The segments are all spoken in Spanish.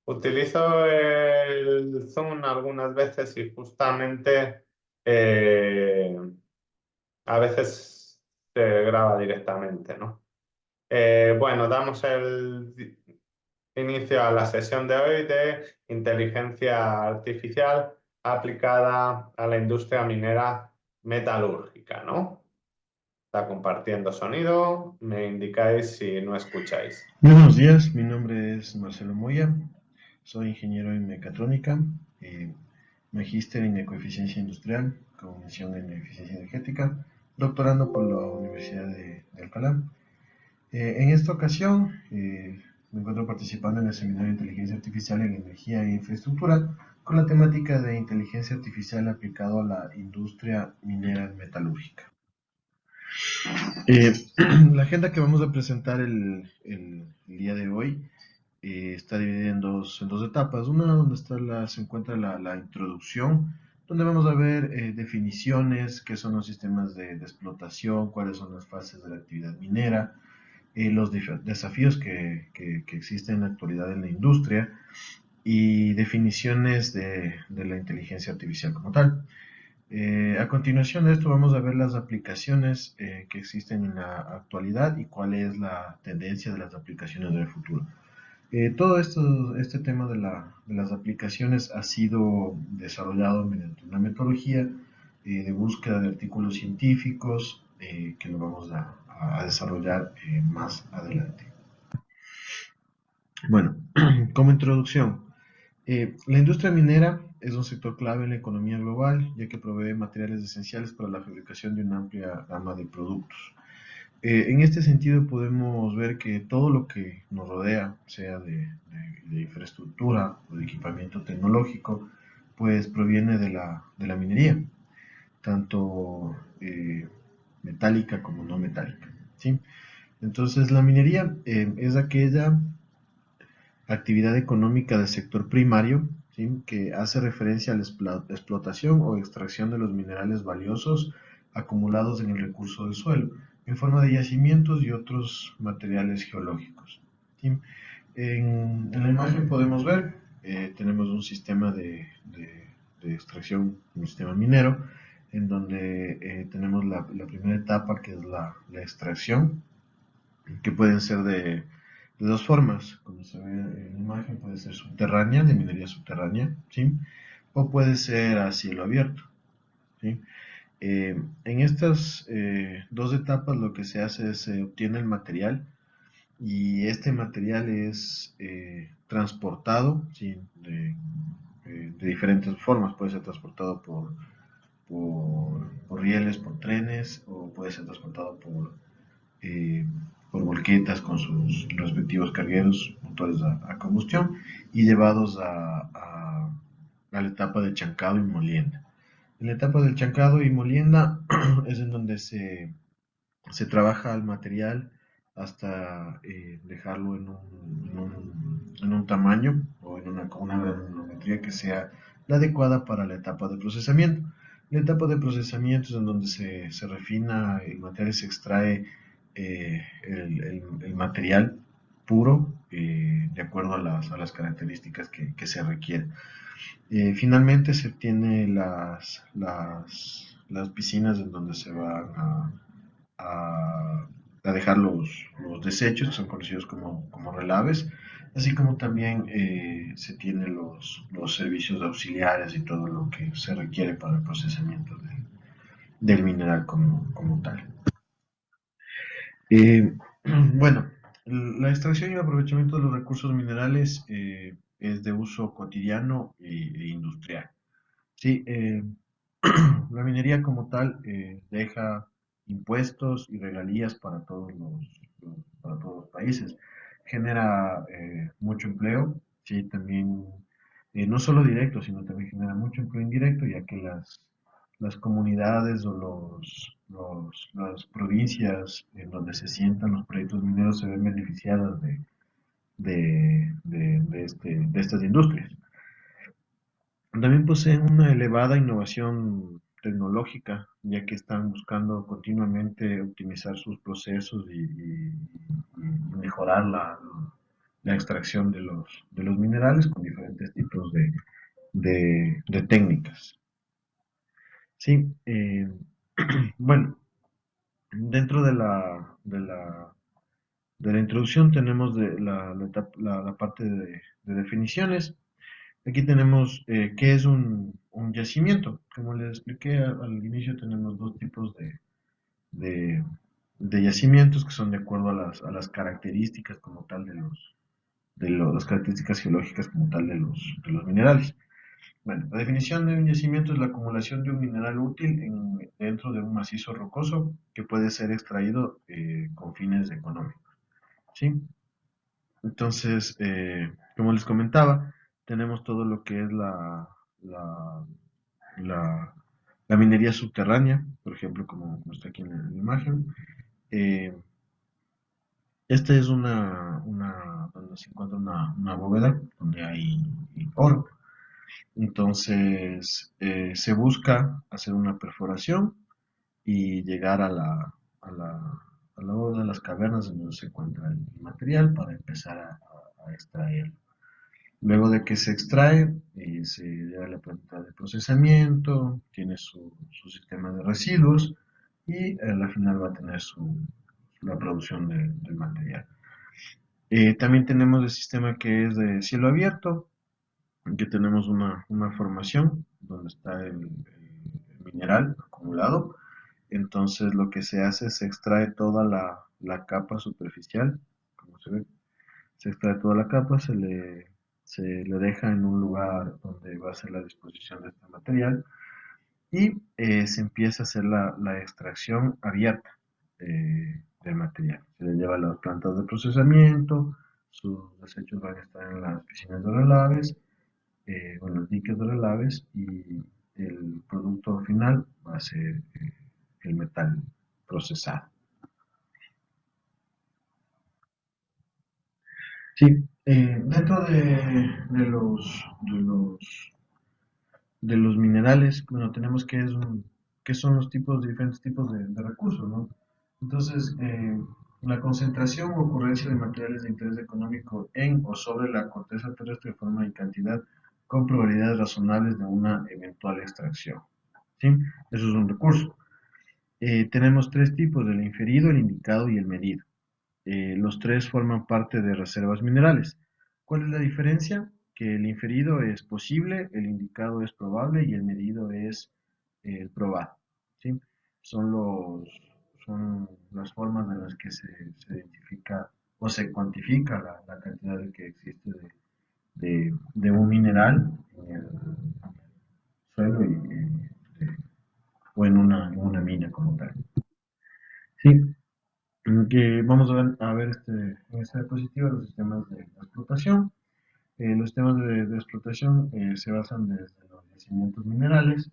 Utilizo el Zoom algunas veces y justamente eh, a veces se graba directamente, ¿no? Bueno, damos el inicio a la sesión de hoy de inteligencia artificial aplicada a la industria minera metalúrgica, ¿no? Está compartiendo sonido, me indicáis si no escucháis. Buenos días, mi nombre es Marcelo Moya, soy ingeniero en mecatrónica, magíster en ecoeficiencia industrial con mención en eficiencia energética, doctorando por la Universidad de Alcalá. En esta ocasión me encuentro participando en el seminario de inteligencia artificial en energía e infraestructura con la temática de inteligencia artificial aplicado a la industria minera metalúrgica. Eh, la agenda que vamos a presentar el día de hoy está dividida en dos etapas. Una donde se encuentra la introducción, donde vamos a ver definiciones, qué son los sistemas de explotación, cuáles son las fases de la actividad minera, los desafíos que existen en la actualidad en la industria y definiciones de la inteligencia artificial como tal. A continuación de esto vamos a ver las aplicaciones que existen en la actualidad y cuál es la tendencia de las aplicaciones del futuro. Este tema de las aplicaciones ha sido desarrollado mediante una metodología de búsqueda de artículos científicos que lo vamos a desarrollar más adelante. Bueno, como introducción, la industria minera es un sector clave en la economía global, ya que provee materiales esenciales para la fabricación de una amplia gama de productos. En este sentido podemos ver que todo lo que nos rodea, sea de infraestructura o de equipamiento tecnológico, pues proviene de la minería, tanto metálica como no metálica, ¿sí? Entonces la minería es aquella actividad económica del sector primario, ¿sí?, que hace referencia a la explotación o extracción de los minerales valiosos acumulados en el recurso del suelo, en forma de yacimientos y otros materiales geológicos, ¿sí? En la imagen podemos ver, tenemos un sistema de extracción, un sistema minero, en donde tenemos la primera etapa, que es la extracción, que pueden ser de dos formas. Como se ve en la imagen, puede ser subterránea, de minería subterránea, ¿sí? O puede ser a cielo abierto, ¿sí? En estas dos etapas lo que se hace es se obtiene el material, y este material es transportado, ¿sí?, de diferentes formas. Puede ser transportado por rieles, por trenes, o puede ser transportado eh, por volquetas con sus respectivos cargueros, motores a combustión, y llevados a la etapa de chancado y molienda. En la etapa del chancado y molienda es en donde se trabaja el material hasta dejarlo en un tamaño o en una granulometría que sea la adecuada para la etapa de procesamiento. La etapa de procesamiento es en donde se refina el material, se extrae el material puro de acuerdo a las características que se requieren. Finalmente se obtiene las piscinas en donde se van a, a dejar los desechos, que son conocidos como relaves, así como también se tienen los servicios auxiliares y todo lo que se requiere para el procesamiento del mineral como tal. Eh, bueno, la extracción y el aprovechamiento de los recursos minerales es de uso cotidiano e industrial. Sí, la minería como tal deja impuestos y regalías para para todos los países. Genera mucho empleo, sí, también, no solo directo, sino también genera mucho empleo indirecto, ya que las comunidades o las provincias en donde se sientan los proyectos mineros se ven beneficiadas de estas industrias. También poseen una elevada innovación tecnológica, ya que están buscando continuamente optimizar sus procesos y mejorar la la extracción de los minerales con diferentes tipos de técnicas. Sí, bueno, dentro de la introducción tenemos la parte de definiciones. Aquí tenemos qué es un yacimiento. Como les expliqué al inicio, tenemos dos tipos de, de yacimientos que son de acuerdo a las características como tal las características geológicas como tal de los minerales. Bueno, la definición de un yacimiento es la acumulación de un mineral útil dentro de un macizo rocoso que puede ser extraído con fines económicos. ¿Sí? Entonces, como les comentaba, tenemos todo lo que es la, la, la minería subterránea, por ejemplo, como está aquí en la imagen. Eh, Esta es donde se encuentra una bóveda donde hay oro. Entonces, se busca hacer una perforación y llegar a la bóveda de las cavernas donde se encuentra el material para empezar a extraer. Luego de que se extrae, se lleva a la planta de procesamiento, tiene su sistema de residuos y a la final va a tener la producción del material. También tenemos el sistema que es de cielo abierto, que tenemos una formación donde está el mineral acumulado. Entonces lo que se hace es se extrae toda la capa superficial, como se ve, se extrae toda la capa, se le deja en un lugar donde va a ser la disposición de este material y se empieza a hacer la extracción abierta del material. Se le lleva a las plantas de procesamiento, sus desechos van a estar en las piscinas de relaves, o en los diques de relaves y el producto final va a ser el metal procesado. Sí, dentro de los minerales, bueno, tenemos qué son los diferentes tipos de recursos, ¿no? Entonces, la concentración o ocurrencia de materiales de interés económico en o sobre la corteza terrestre de forma y cantidad con probabilidades razonables de una eventual extracción. ¿Sí? Eso es un recurso. Tenemos tres tipos, el inferido, el indicado y el medido. Los tres forman parte de reservas minerales. ¿Cuál es la diferencia? Que el inferido es posible, el indicado es probable y el medido es el probado. ¿Sí? Son, son las formas en las que se identifica o se cuantifica la cantidad de que existe de un mineral en el suelo o en una mina como tal. Sí, que vamos a ver en esta diapositiva los sistemas de explotación. Los sistemas de explotación se basan desde los yacimientos minerales.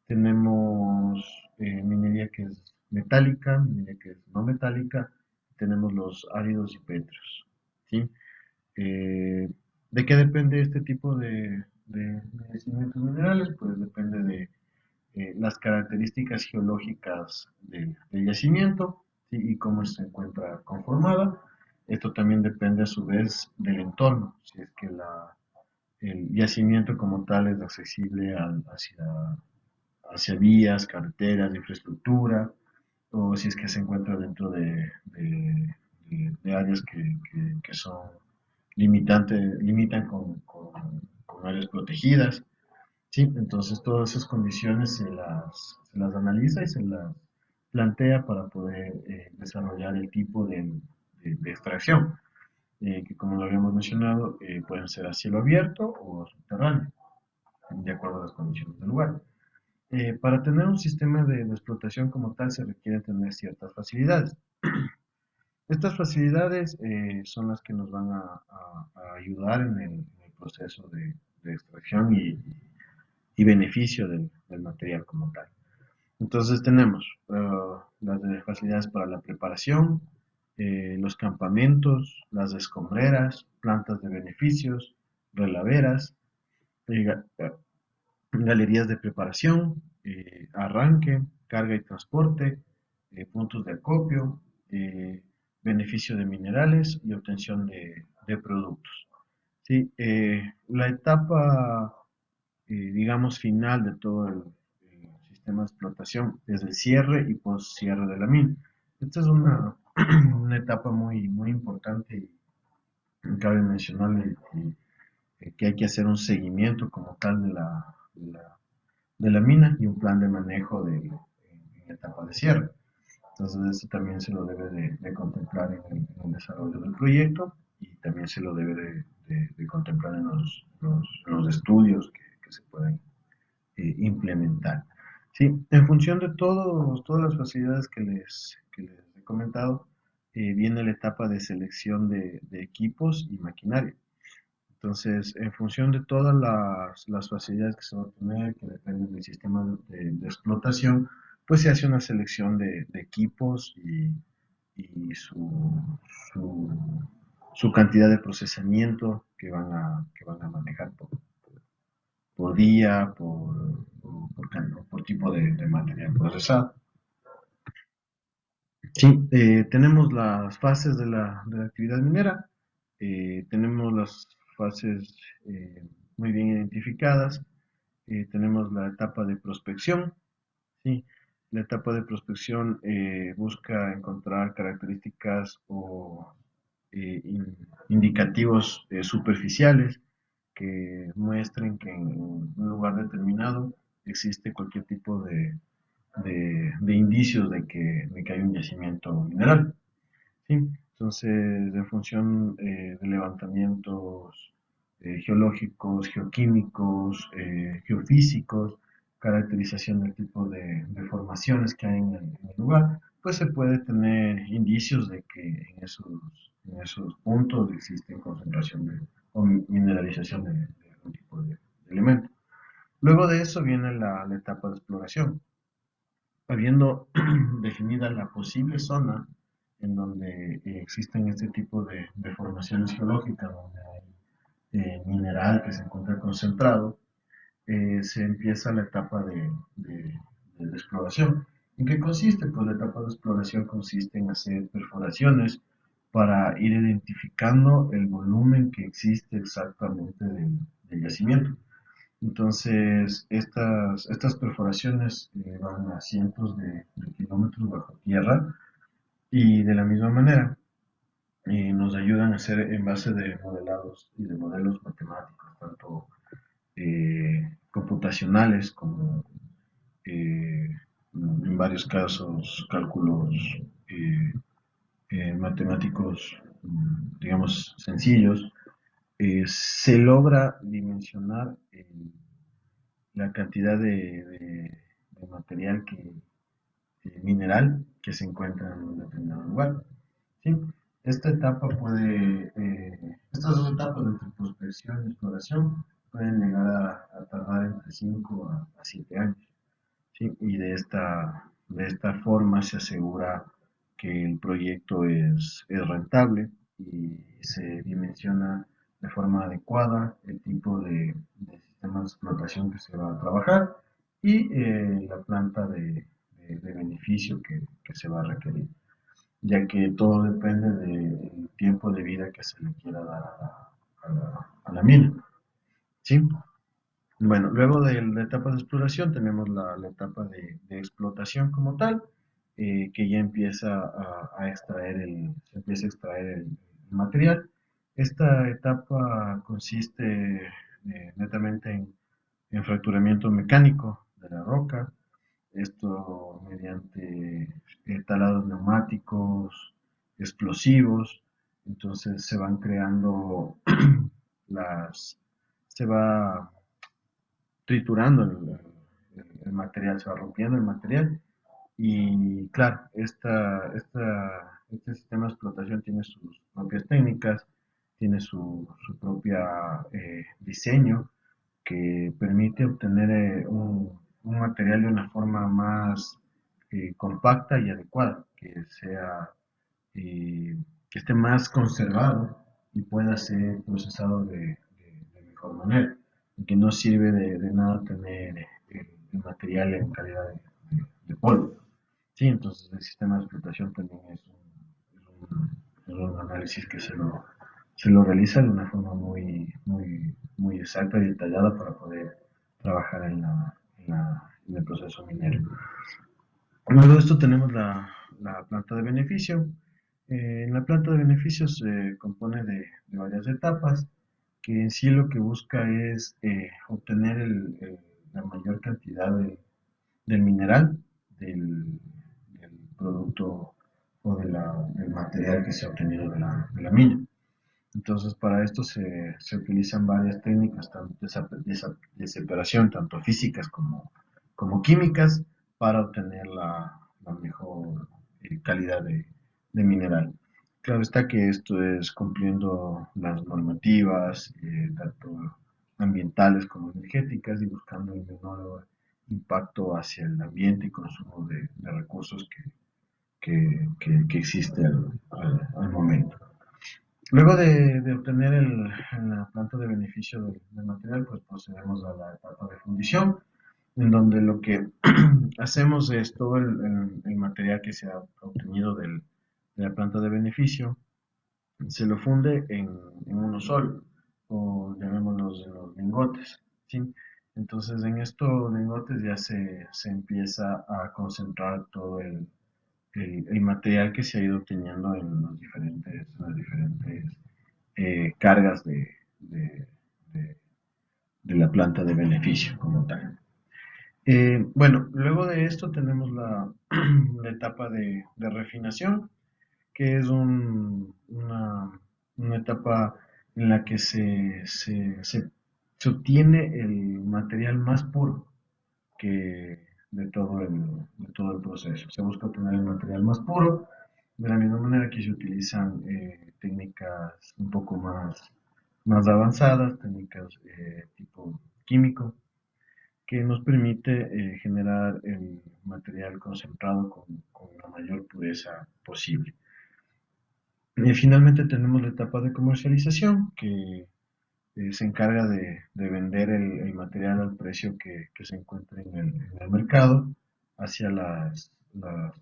Tenemos minería que es metálica, minería que es no metálica, tenemos los áridos y pétreos. ¿Sí? Eh, ¿De qué depende este tipo de yacimientos minerales? Pues depende de las características geológicas del yacimiento, ¿sí? Y cómo se encuentra conformada. Esto también depende a su vez del entorno, si es que el yacimiento como tal es accesible hacia vías, carreteras, infraestructura, o si es que se encuentra dentro de áreas que son limitan con áreas protegidas. Sí, entonces todas esas condiciones se las analiza y se las plantea para poder desarrollar el tipo de extracción, que como lo habíamos mencionado, pueden ser a cielo abierto o subterráneo, de acuerdo a las condiciones del lugar. Para tener un sistema de explotación como tal se requiere tener ciertas facilidades. Estas facilidades son las que nos van a ayudar en el proceso de extracción y beneficio del material como tal. Entonces tenemos las facilidades para la preparación, los campamentos, las escombreras, plantas de beneficios, relaveras, eh, galerías de preparación, arranque, carga y transporte, puntos de acopio, beneficio de minerales y obtención de productos. Sí, la etapa, digamos, final de todo el sistema de explotación es el cierre y post-cierre de la mina. Esta es una, una etapa muy, muy importante y cabe mencionarle que hay que hacer un seguimiento como tal de la mina y un plan de manejo en la etapa de cierre. Entonces, eso también se lo debe de contemplar en el desarrollo del proyecto y también se lo debe de contemplar en los estudios que se pueden implementar. Sí, en función de todas las facilidades que les he comentado, viene la etapa de selección de equipos y maquinaria. Entonces, en función de todas las facilidades que se van a tener, que dependen del sistema de explotación, pues se hace una selección de equipos y su cantidad de procesamiento que van a manejar por día, por tipo de material procesado. Sí, tenemos las fases de la actividad minera, tenemos las fases muy bien identificadas, tenemos la etapa de prospección, ¿sí? La etapa de prospección busca encontrar características o indicativos superficiales que muestren que en un lugar determinado existe cualquier tipo de indicios de que hay un yacimiento mineral. ¿Sí? Entonces, en función de levantamientos geológicos, geoquímicos, geofísicos, caracterización del tipo de formaciones que hay en el lugar, pues se puede tener indicios de que en esos puntos existe concentración o mineralización de algún tipo de elemento. Luego de eso viene la etapa de exploración. Habiendo definida la posible zona en donde existen este tipo de formaciones geológicas, donde hay mineral que se encuentra concentrado, se empieza la etapa de exploración. ¿En qué consiste? Pues la etapa de exploración consiste en hacer perforaciones para ir identificando el volumen que existe exactamente del yacimiento. Entonces, estas perforaciones van a cientos de kilómetros bajo tierra y de la misma manera nos ayudan a hacer en base de modelados y de modelos matemáticos, tanto computacionales como en varios casos cálculos eh, matemáticos, digamos, sencillos, se logra dimensionar la cantidad de material mineral que se encuentra en un determinado lugar. ¿Sí? Estas dos etapas de prospección y exploración pueden llegar a tardar entre 5 a 7 años. ¿Sí? Y de esta forma se asegura que el proyecto es rentable y se dimensiona de forma adecuada el tipo de sistema de explotación que se va a trabajar y la planta de beneficio que se va a requerir, ya que todo depende del tiempo de vida que se le quiera dar a la mina. ¿Sí? Bueno, luego de la etapa de exploración tenemos la etapa de explotación como tal, que ya empieza a extraer se empieza a extraer el material. Esta etapa consiste netamente en fracturamiento mecánico de la roca, esto mediante talados neumáticos, explosivos, entonces se van creando las, se va triturando el material, se va rompiendo el material. Y claro, este sistema de explotación tiene sus propias técnicas, tiene su propia diseño que permite obtener un material de una forma más compacta y adecuada, eh, que esté más conservado y pueda ser procesado de mejor manera, y que no sirve de nada tener el material en calidad de polvo. Sí, entonces el sistema de explotación también es un análisis que se lo realiza de una forma muy exacta y detallada para poder trabajar en el proceso minero. Luego de esto tenemos la planta de beneficio. En la planta de beneficio se compone de varias etapas, que en sí lo que busca es obtener la mayor cantidad del mineral, del producto o del material que se ha obtenido de la mina. Entonces, para esto se utilizan varias técnicas de separación, tanto físicas como químicas, para obtener la mejor calidad de mineral. Claro está que esto es cumpliendo las normativas, tanto ambientales como energéticas, y buscando el menor impacto hacia el ambiente y consumo de recursos que existe al momento. Luego de obtener la planta de beneficio del material, pues procedemos a la etapa de fundición, en donde lo que hacemos es todo el material que se ha obtenido de la planta de beneficio, se lo funde en uno solo, o llamémoslos en los lingotes, ¿sí? Entonces en estos lingotes ya se empieza a concentrar todo el material que se ha ido obteniendo en las diferentes cargas de- de- de la planta de beneficio como tal. Bueno, luego de esto tenemos la etapa de refinación, que es una etapa en la que se obtiene el material más puro que de todo el proceso. Se busca obtener el material más puro, de la misma manera que se utilizan técnicas un poco más avanzadas, técnicas tipo químico, que nos permite generar el material concentrado con la mayor pureza posible. Finalmente tenemos la etapa de comercialización, que se encarga de vender el material al precio que se encuentra en el mercado hacia las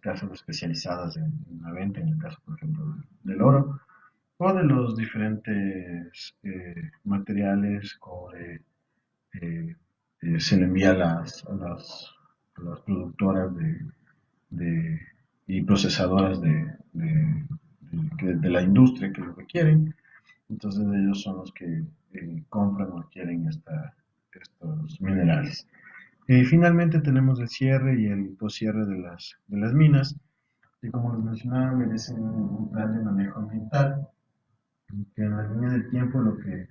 casas especializadas en la venta, en el caso, por ejemplo, del oro, o de los diferentes materiales, cobre. eh, Se le envía a las productoras de- y procesadoras de la industria que lo requieren. Entonces ellos son los que compran o adquieren estos minerales. Finalmente tenemos el cierre y el poscierre de las minas, que como les mencionaba merecen un plan de manejo ambiental, que en la línea del tiempo lo que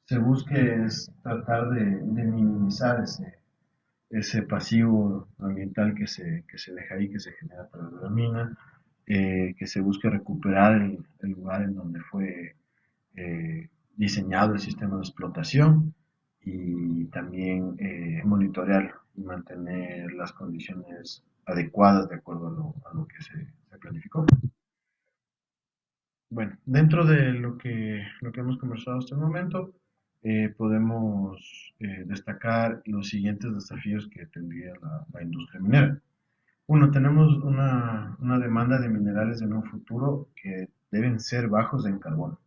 se busque es tratar de minimizar ese pasivo ambiental que se deja ahí, que se genera a través de la mina, que se busque recuperar el lugar en donde fue diseñado el sistema de explotación, y también monitorear y mantener las condiciones adecuadas de acuerdo a lo que se planificó. Bueno, dentro de lo que hemos conversado hasta el momento, podemos destacar los siguientes desafíos que tendría la industria minera. Uno, tenemos una demanda de minerales en un futuro que deben ser bajos en carbono.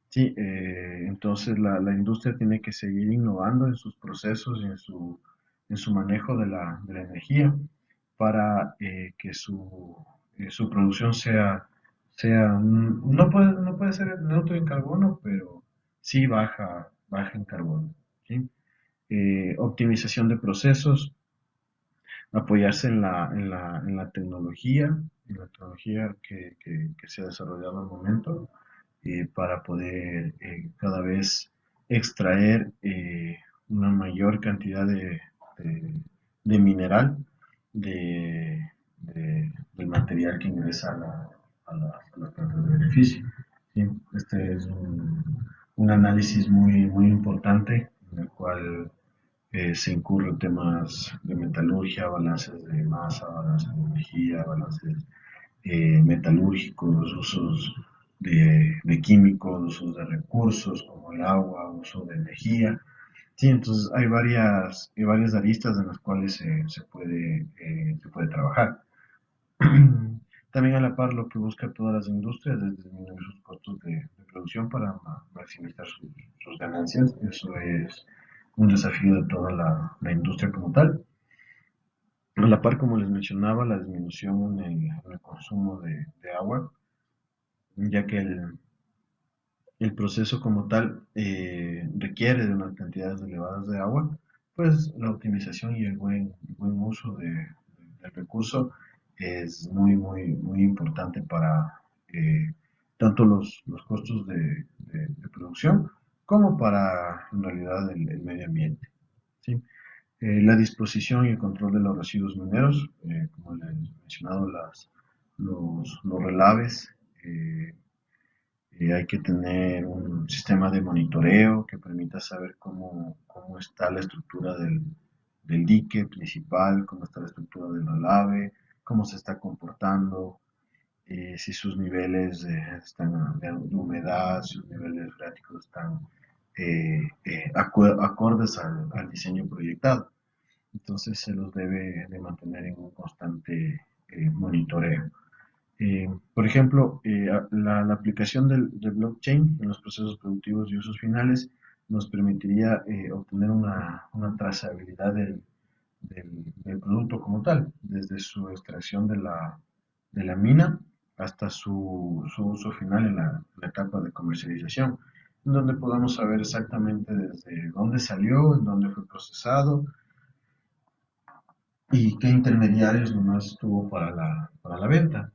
Sí, entonces la industria tiene que seguir innovando en sus procesos y en su manejo de la energía, para que su producción no puede ser neutro en carbono, pero sí baja en carbono. ¿Sí? Optimización de procesos, apoyarse en la tecnología que se ha desarrollado al momento, para poder cada vez extraer una mayor cantidad de mineral del material que ingresa a las plantas de beneficio. ¿Sí? Este es un análisis muy importante, en el cual se incurren temas de metalurgia, balances de masa, balances de energía, balances metalúrgicos, usos de químicos, usos de recursos como el agua, uso de energía. Sí, entonces hay varias aristas en las cuales se puede trabajar. También a la par lo que busca todas las industrias es disminuir sus costos de producción para maximizar sus ganancias. Eso es un desafío de toda la industria como tal. A la par, como les mencionaba, la disminución en el consumo de agua, ya que el proceso como tal requiere de unas cantidades elevadas de agua, pues la optimización y el buen uso del recurso es muy importante para tanto los costos de producción como para en realidad el medio ambiente. ¿Sí? La disposición y el control de los residuos mineros, como les he mencionado, los relaves. eh, Hay que tener un sistema de monitoreo que permita saber cómo está la estructura del dique principal, cómo está la estructura del relave, cómo se está comportando, si sus niveles están de humedad, si sus niveles freáticos están acordes al diseño proyectado. Entonces se los debe de mantener en un constante monitoreo. Por ejemplo, la aplicación del blockchain en los procesos productivos y usos finales nos permitiría obtener una trazabilidad del producto como tal, desde su extracción de la mina hasta su uso final en la etapa de comercialización, en donde podamos saber exactamente desde dónde salió, en dónde fue procesado y qué intermediarios nomás tuvo para la venta.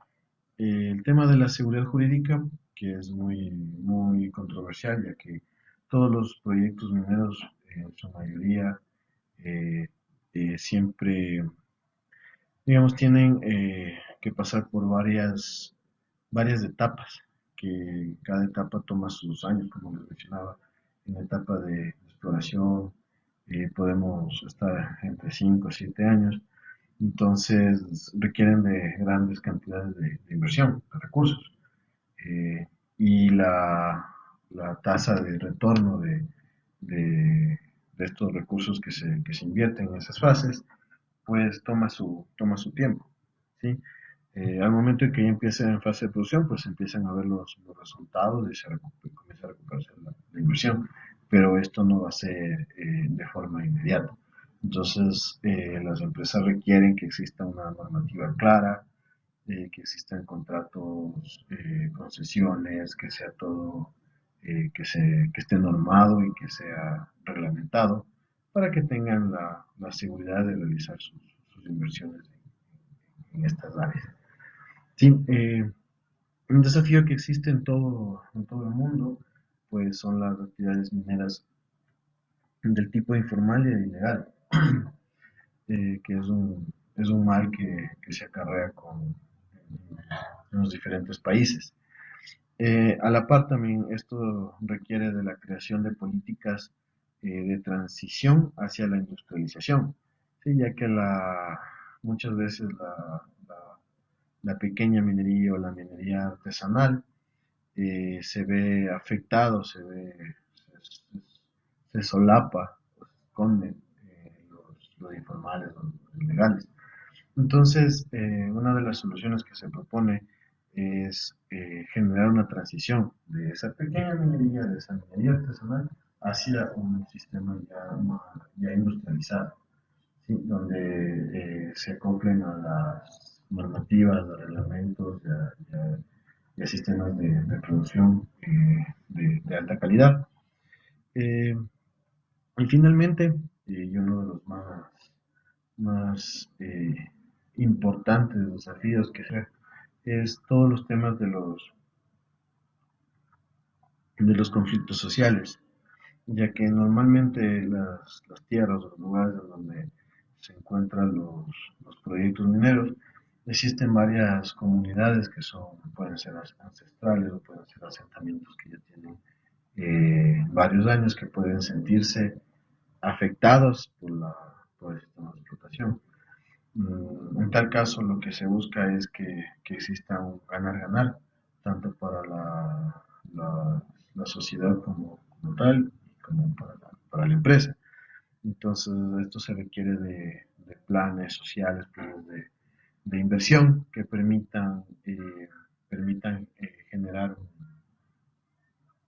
El tema de la seguridad jurídica, que es muy controversial, ya que todos los proyectos mineros, en su mayoría, eh, siempre, digamos, tienen que pasar por varias etapas, que cada etapa toma sus años, como les mencionaba. En la etapa de exploración podemos estar entre 5 a 7 años, entonces requieren de grandes cantidades de inversión, de recursos. eh, y la tasa de retorno de estos recursos que se invierten en esas fases, pues toma su tiempo, ¿sí? Al momento en que ya empieza en fase de producción, pues empiezan a ver los resultados y comienza a recuperarse la inversión, pero esto no va a ser de forma inmediata. Entonces, las empresas requieren que exista una normativa clara, que existan contratos, concesiones, que sea todo, que esté normado y que sea reglamentado para que tengan la seguridad de realizar sus inversiones en estas áreas. Sí, un desafío que existe en todo el mundo, pues son las actividades mineras del tipo informal y ilegal, que es un mal que se acarrea en los diferentes países. A la par también esto requiere de la creación de políticas de transición hacia la industrialización, ¿sí? Ya que muchas veces la pequeña minería o la minería artesanal se ve afectado, se solapa, se esconden los informales, los ilegales. Entonces, una de las soluciones que se propone es generar una transición de esa pequeña minería, de esa minería artesanal, hacia un sistema ya industrializado, ¿sí? Donde se acoplen a las normativas, a reglamentos y a sistemas de producción de alta calidad. Eh, y finalmente, y uno de los más importantes desafíos que se es todos los temas de los conflictos sociales, ya que normalmente las tierras o los lugares donde se encuentran los proyectos mineros, existen varias comunidades pueden ser ancestrales o pueden ser asentamientos que ya tienen varios años, que pueden sentirse afectados por el sistema de explotación. En tal caso, lo que se busca es que exista un ganar-ganar, tanto para la sociedad como tal, y como para la empresa. Entonces, esto se requiere de planes sociales, planes de inversión que permitan generar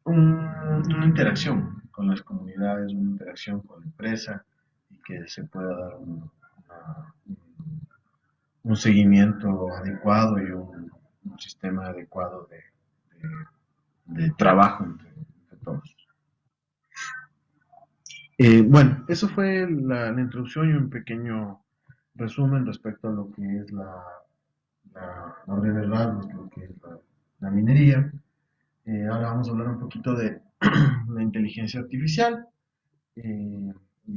una interacción con las comunidades, una interacción con la empresa y que se pueda dar un seguimiento adecuado y un sistema adecuado de trabajo entre todos. Bueno, eso fue la introducción y un pequeño resumen respecto a lo que es la breve rasgos de lo que es la minería. Ahora vamos a hablar un poquito de la inteligencia artificial y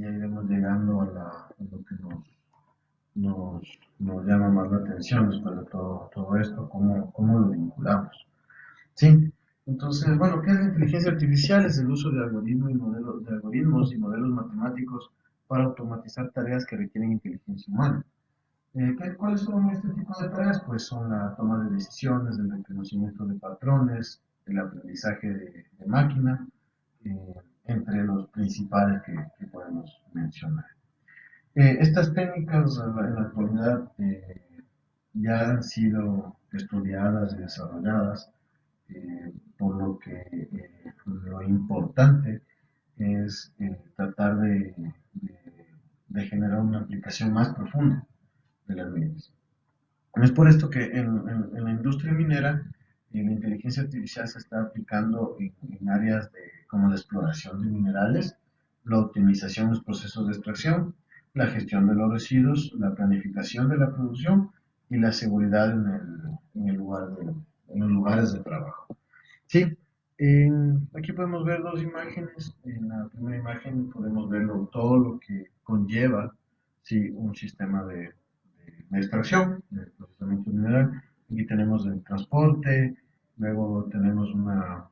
ahí vamos llegando a lo que nos llama más la atención después de todo esto, cómo lo vinculamos. Sí, entonces, bueno, ¿qué es la inteligencia artificial? Es el uso de algoritmos y modelos matemáticos para automatizar tareas que requieren inteligencia humana. ¿Cuáles son este tipo de tareas? Pues son la toma de decisiones, el reconocimiento de patrones, el aprendizaje de máquina, entre los principales que podemos mencionar. Estas técnicas en la actualidad ya han sido estudiadas y desarrolladas, por lo que lo importante es tratar de generar una aplicación más profunda de las mismas. Es por esto que en la industria minera la inteligencia artificial se está aplicando en áreas como la exploración de minerales, la optimización de los procesos de extracción, la gestión de los residuos, la planificación de la producción y la seguridad en los lugares de trabajo. Sí, aquí podemos ver dos imágenes. En la primera imagen podemos ver todo lo que conlleva, sí, un sistema de extracción, de procesamiento mineral. Aquí tenemos el transporte, luego tenemos una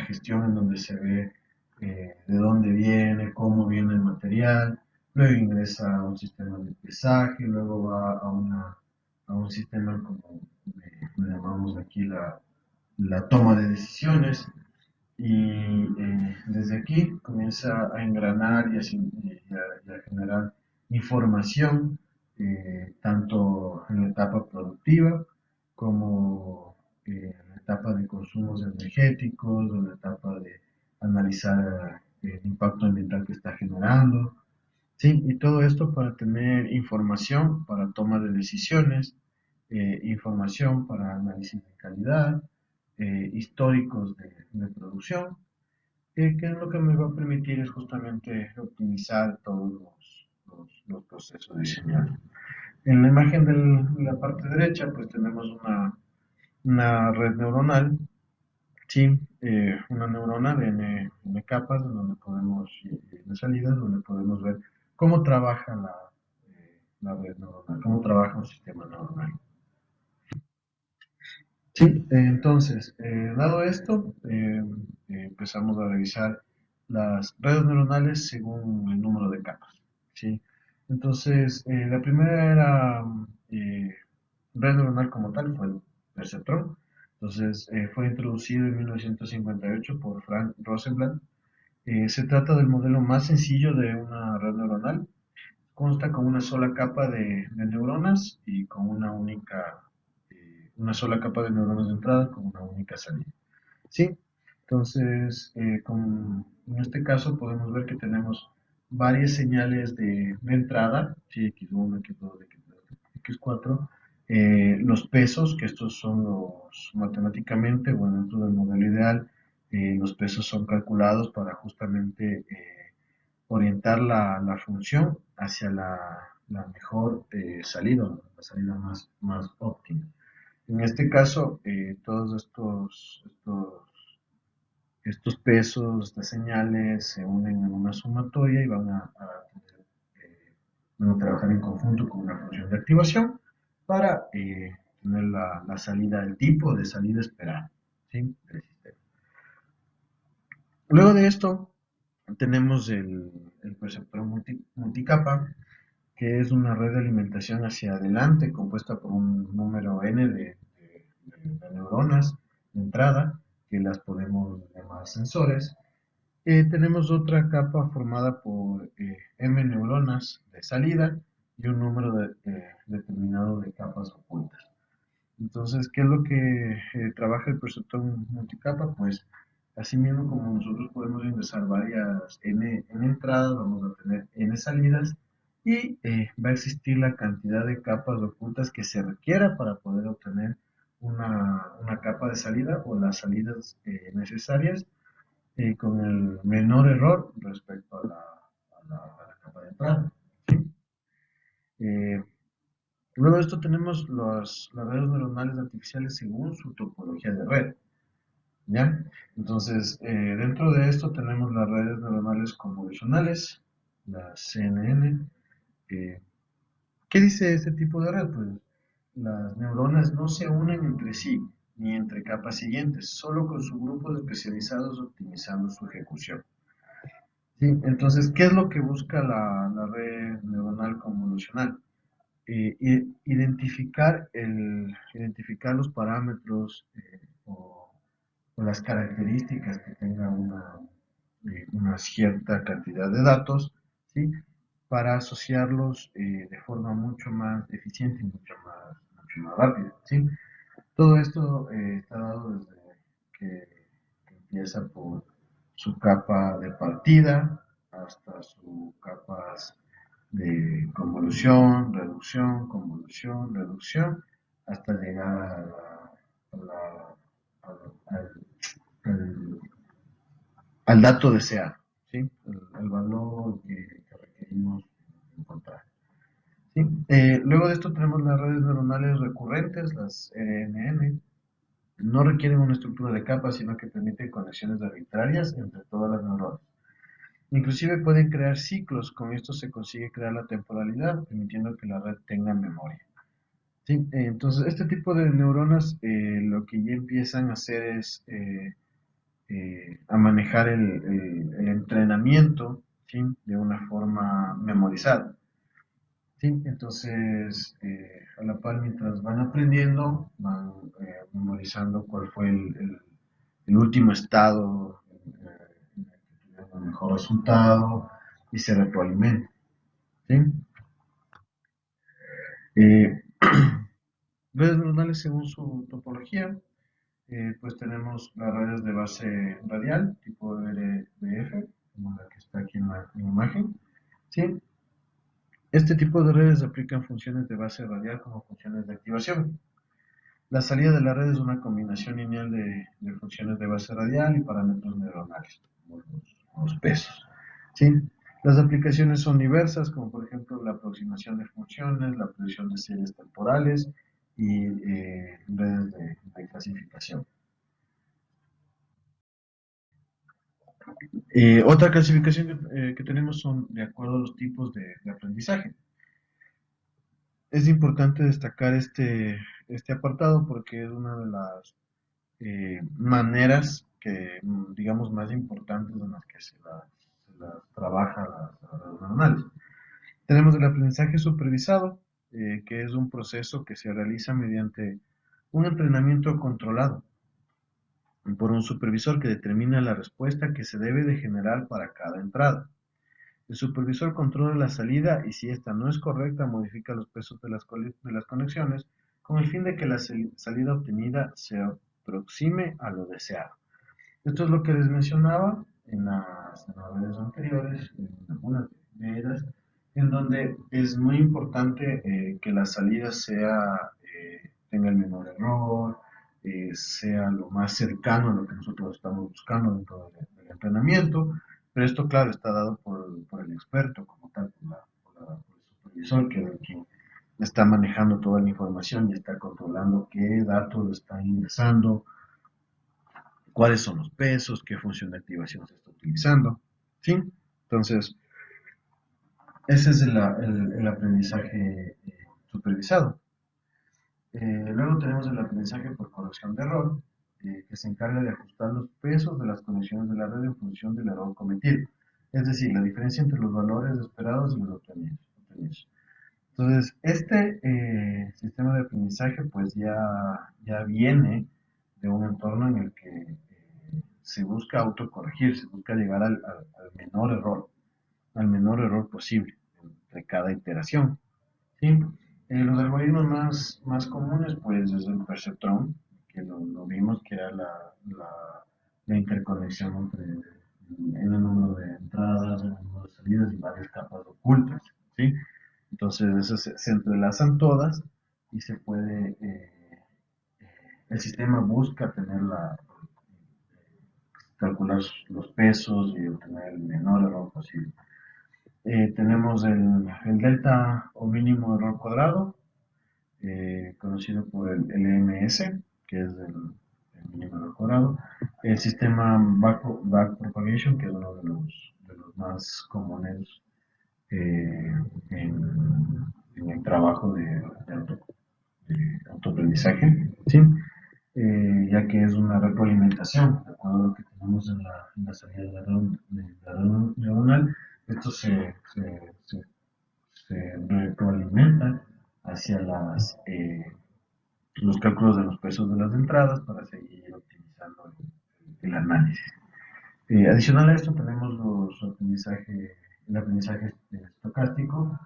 gestión en donde se ve de dónde viene, cómo viene el material, luego ingresa a un sistema de pesaje, luego va a un sistema como le llamamos aquí la toma de decisiones y desde aquí comienza a engranar y a generar información tanto en la etapa productiva como en la etapa de consumos energéticos, en la etapa de analizar el impacto ambiental que está generando. Sí, y todo esto para tener información para toma de decisiones, información para análisis de calidad, históricos de producción, que es lo que me va a permitir es justamente optimizar todos los procesos diseñados. En la imagen de la parte derecha, pues tenemos una red neuronal, sí, una neurona de N capas, donde podemos, de salidas, donde podemos ver cómo trabaja la red neuronal, cómo trabaja un sistema neuronal. Sí, entonces, dado esto, empezamos a revisar las redes neuronales según el número de capas. ¿Sí? Entonces, la primera red neuronal como tal fue el perceptrón. Entonces, fue introducido en 1958 por Frank Rosenblatt. Se trata del modelo más sencillo de una red neuronal. Consta con una sola capa de neuronas y con una sola capa de neuronas de entrada con una única salida. ¿Sí? Entonces, en este caso podemos ver que tenemos varias señales de entrada, ¿sí? X1, X2, X3, X4, los pesos, que estos son los matemáticamente, bueno, dentro del modelo ideal, los pesos son calculados para justamente orientar la función hacia la mejor salida, la salida más óptima. En este caso, todos estos pesos, estas señales se unen en una sumatoria y van a trabajar en conjunto con una función de activación para tener la salida, el tipo de salida esperada, ¿sí? Del sistema. Luego de esto, tenemos el perceptor multicapa, que es una red de alimentación hacia adelante compuesta por un número n de neuronas de entrada, que las podemos llamar sensores. Tenemos otra capa formada por m neuronas de salida y un número determinado de capas ocultas. Entonces, ¿qué es lo que trabaja el perceptor multicapa? Pues Asimismo, como nosotros podemos ingresar varias n entradas, vamos a tener n salidas y va a existir la cantidad de capas ocultas que se requiera para poder obtener una capa de salida o las salidas necesarias con el menor error respecto a la capa de entrada. ¿Sí? Eh, Luego de esto tenemos las redes neuronales artificiales según su topología de red. ¿Ya? Entonces, dentro de esto tenemos las redes neuronales convolucionales, las CNN. eh, ¿Qué dice este tipo de red? Pues las neuronas no se unen entre sí, ni entre capas siguientes, solo con subgrupos especializados optimizando su ejecución. ¿Sí? Entonces, ¿qué es lo que busca la red neuronal convolucional? Identificar los parámetros o las características que tenga una cierta cantidad de datos, ¿sí? Para asociarlos de forma mucho más eficiente y mucho más rápida. ¿Sí? Todo esto está dado desde que empieza por su capa de partida hasta sus capas de convolución, reducción, hasta llegar a la- al, al- al dato deseado, ¿sí? El valor que requerimos encontrar. ¿Sí? Luego de esto tenemos las redes neuronales recurrentes, las RNN. No requieren una estructura de capas, sino que permiten conexiones arbitrarias entre todas las neuronas. Inclusive pueden crear ciclos, con esto se consigue crear la temporalidad, permitiendo que la red tenga memoria. ¿Sí? Entonces, este tipo de neuronas lo que ya empiezan a hacer es a manejar el entrenamiento, ¿sí? De una forma memorizada. ¿Sí? Entonces, a la par, mientras van aprendiendo, van memorizando cuál fue el último estado en el que tuvieron el mejor resultado y se retroalimenta. ¿Sí? Eh, Redes neuronales según su topología, pues tenemos las redes de base radial, tipo RBF, como la que está aquí en la imagen. ¿Sí? Este tipo de redes aplican funciones de base radial como funciones de activación. La salida de la red es una combinación lineal de funciones de base radial y parámetros neuronales, como los pesos. ¿Sí? Las aplicaciones son diversas, como por ejemplo la aproximación de funciones, la predicción de series temporales y redes de clasificación. Otra clasificación que tenemos son de acuerdo a los tipos de aprendizaje. Es importante destacar este apartado porque es una de las maneras digamos, más importantes en las que se las trabaja las redes neuronales. Tenemos el aprendizaje supervisado, que es un proceso que se realiza mediante un entrenamiento controlado por un supervisor que determina la respuesta que se debe de generar para cada entrada. El supervisor controla la salida y si esta no es correcta, modifica los pesos de las conexiones con el fin de que la salida obtenida se aproxime a lo deseado. Esto es lo que les mencionaba en las redes anteriores, en algunas de ellas, en donde es muy importante que la salida tenga el menor error, sea lo más cercano a lo que nosotros estamos buscando dentro del entrenamiento, pero esto, claro, está dado por el experto como tal, por el supervisor, que es el que está manejando toda la información y está controlando qué datos está ingresando, cuáles son los pesos, qué función de activación se está utilizando. ¿Sí? Entonces, ese es el aprendizaje supervisado. Luego tenemos el aprendizaje por corrección de error, que se encarga de ajustar los pesos de las conexiones de la red en función del error cometido. Es decir, la diferencia entre los valores esperados y los obtenidos. Entonces, este sistema de aprendizaje pues ya viene de un entorno en el que se busca autocorregir, se busca llegar al menor error posible entre cada iteración. ¿Sí? Los algoritmos más comunes pues es el perceptrón, que lo vimos que era la interconexión entre en el número de entradas, en el número de salidas y varias capas ocultas, ¿sí? Entonces, eso se entrelazan todas y se puede, el sistema busca tener calcular los pesos y obtener el menor error posible. Tenemos el delta o mínimo error cuadrado, conocido por el LMS, que es el mínimo error cuadrado. El sistema backpropagation, que es uno de los más comunes eh, en el trabajo de autoaprendizaje, ¿sí? Ya que es una retroalimentación, de acuerdo a lo que tenemos en la salida de la red neuronal, esto se retroalimenta hacia los cálculos de los pesos de las entradas para seguir optimizando el análisis. Adicional a esto tenemos el aprendizaje estocástico,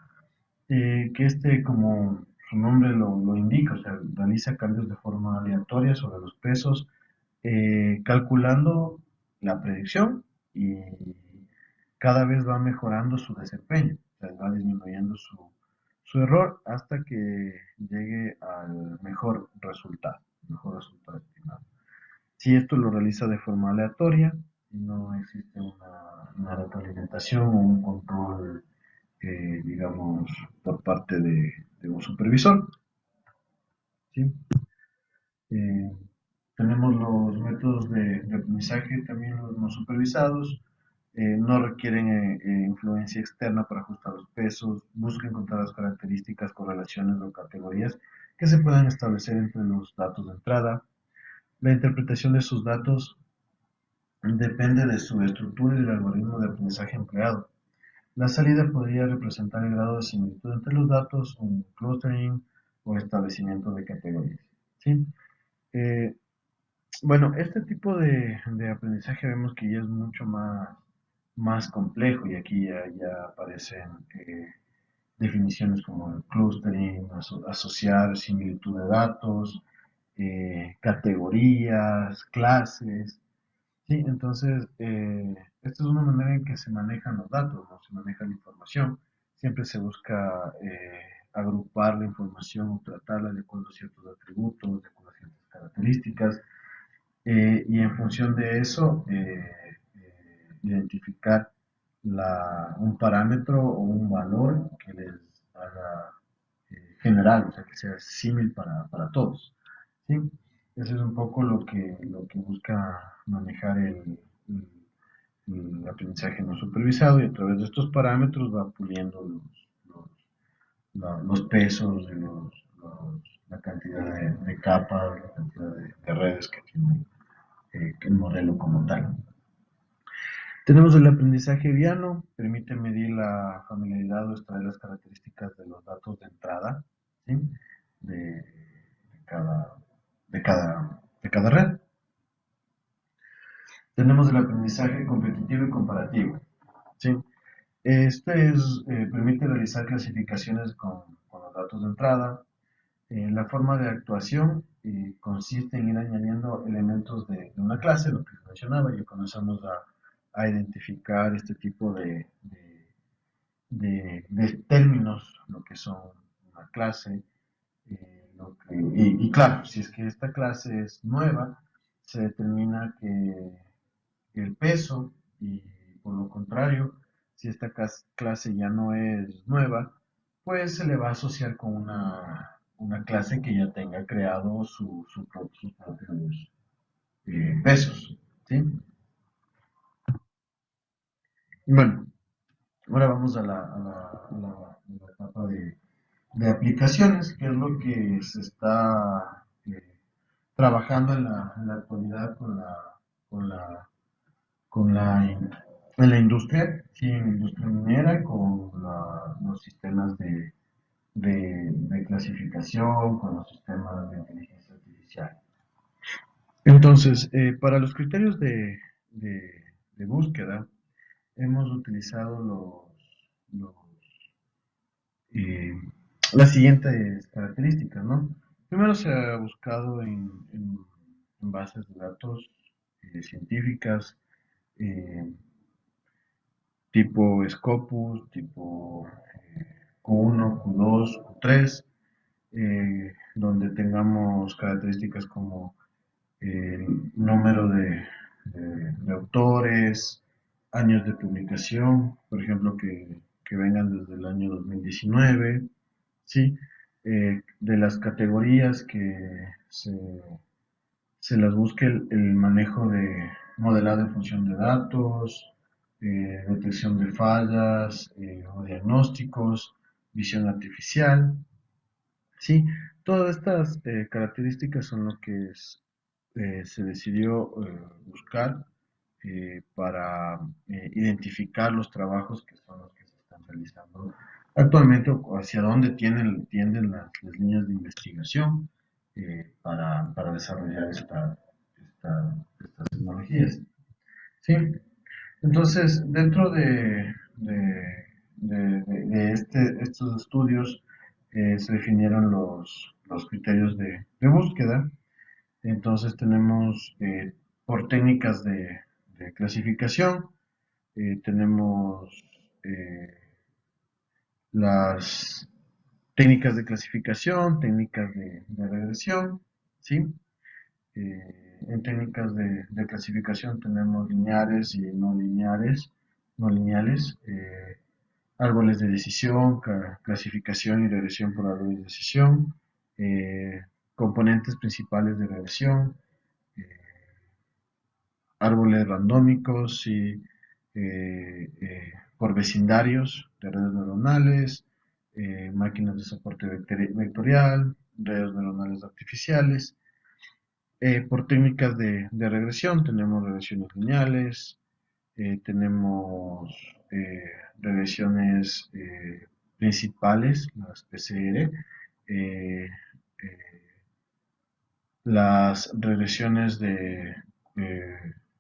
que como su nombre lo indica, o sea, realiza cambios de forma aleatoria sobre los pesos, calculando la predicción y cada vez va mejorando su desempeño, o sea, va disminuyendo su error hasta que llegue al mejor resultado estimado. Si esto lo realiza de forma aleatoria, no existe una retroalimentación o un control, digamos, por parte de un supervisor, ¿sí? Eh, Tenemos los métodos de aprendizaje, también los no supervisados, no requieren influencia externa para ajustar los pesos, busca encontrar las características, correlaciones o categorías que se puedan establecer entre los datos de entrada. La interpretación de sus datos depende de su estructura y del algoritmo de aprendizaje empleado. La salida podría representar el grado de similitud entre los datos, un clustering o establecimiento de categorías, ¿sí? Eh, bueno, este tipo de aprendizaje vemos que ya es mucho más complejo y aquí ya aparecen definiciones como el clustering, asociar similitud de datos, categorías, clases. Sí, entonces, esta es una manera en que se manejan los datos, ¿no? Se maneja la información. Siempre se busca agrupar la información o tratarla de acuerdo a ciertos atributos, de acuerdo a ciertas características, y en función de eso, identificar un parámetro o un valor que les haga general, o sea, que sea símil para todos. ¿Sí? Eso es un poco lo que busca manejar el aprendizaje no supervisado y a través de estos parámetros va puliendo los pesos, la cantidad de capas, la cantidad de redes que tiene el modelo como tal. Tenemos el aprendizaje Viano, permite medir la familiaridad o extraer las características de los datos de entrada, ¿sí? de, cada, de cada red. Tenemos el aprendizaje competitivo y comparativo, ¿sí? Permite realizar clasificaciones con los datos de entrada. La forma de actuación consiste en ir añadiendo elementos de una clase, lo que mencionaba, ya comenzamos a identificar este tipo de términos, lo que son una clase, y claro, si es que esta clase es nueva, se determina que el peso y por lo contrario, si esta clase ya no es nueva, pues se le va a asociar con una clase que ya tenga creado sus propios pesos, ¿sí? Bueno, ahora vamos a la etapa de aplicaciones, que es lo que se está trabajando en la actualidad con la con la, en la industria, sí, en la industria minera, con los sistemas de clasificación, con los sistemas de inteligencia artificial. Entonces, para los criterios de búsqueda, hemos utilizado los, eh, las siguientes características, ¿no? Primero se ha buscado en bases de datos científicas, eh, tipo Scopus, tipo Q1, Q2, Q3, donde tengamos características como el número de autores, años de publicación, por ejemplo, que vengan desde el año 2019, ¿sí? De las categorías que se las busque el manejo de modelado en función de datos, detección de fallas o diagnósticos, visión artificial, ¿sí? Todas estas características son lo que se decidió buscar para identificar los trabajos que son los que se están realizando actualmente o hacia dónde tienden las líneas de investigación para desarrollar estas tecnologías. ¿Sí? Entonces, dentro estos estudios se definieron los criterios de búsqueda. Entonces tenemos por técnicas de clasificación, tenemos eh, las técnicas de clasificación, técnicas de regresión, ¿sí? En técnicas de clasificación tenemos lineares y no lineales, árboles de decisión, clasificación y regresión por árboles de decisión, eh, componentes principales de regresión, eh, árboles randómicos y por vecindarios de redes neuronales, máquinas de soporte vectorial, redes neuronales artificiales. Por técnicas de regresión tenemos regresiones lineales, tenemos regresiones principales, las PCR, eh, eh, las regresiones eh,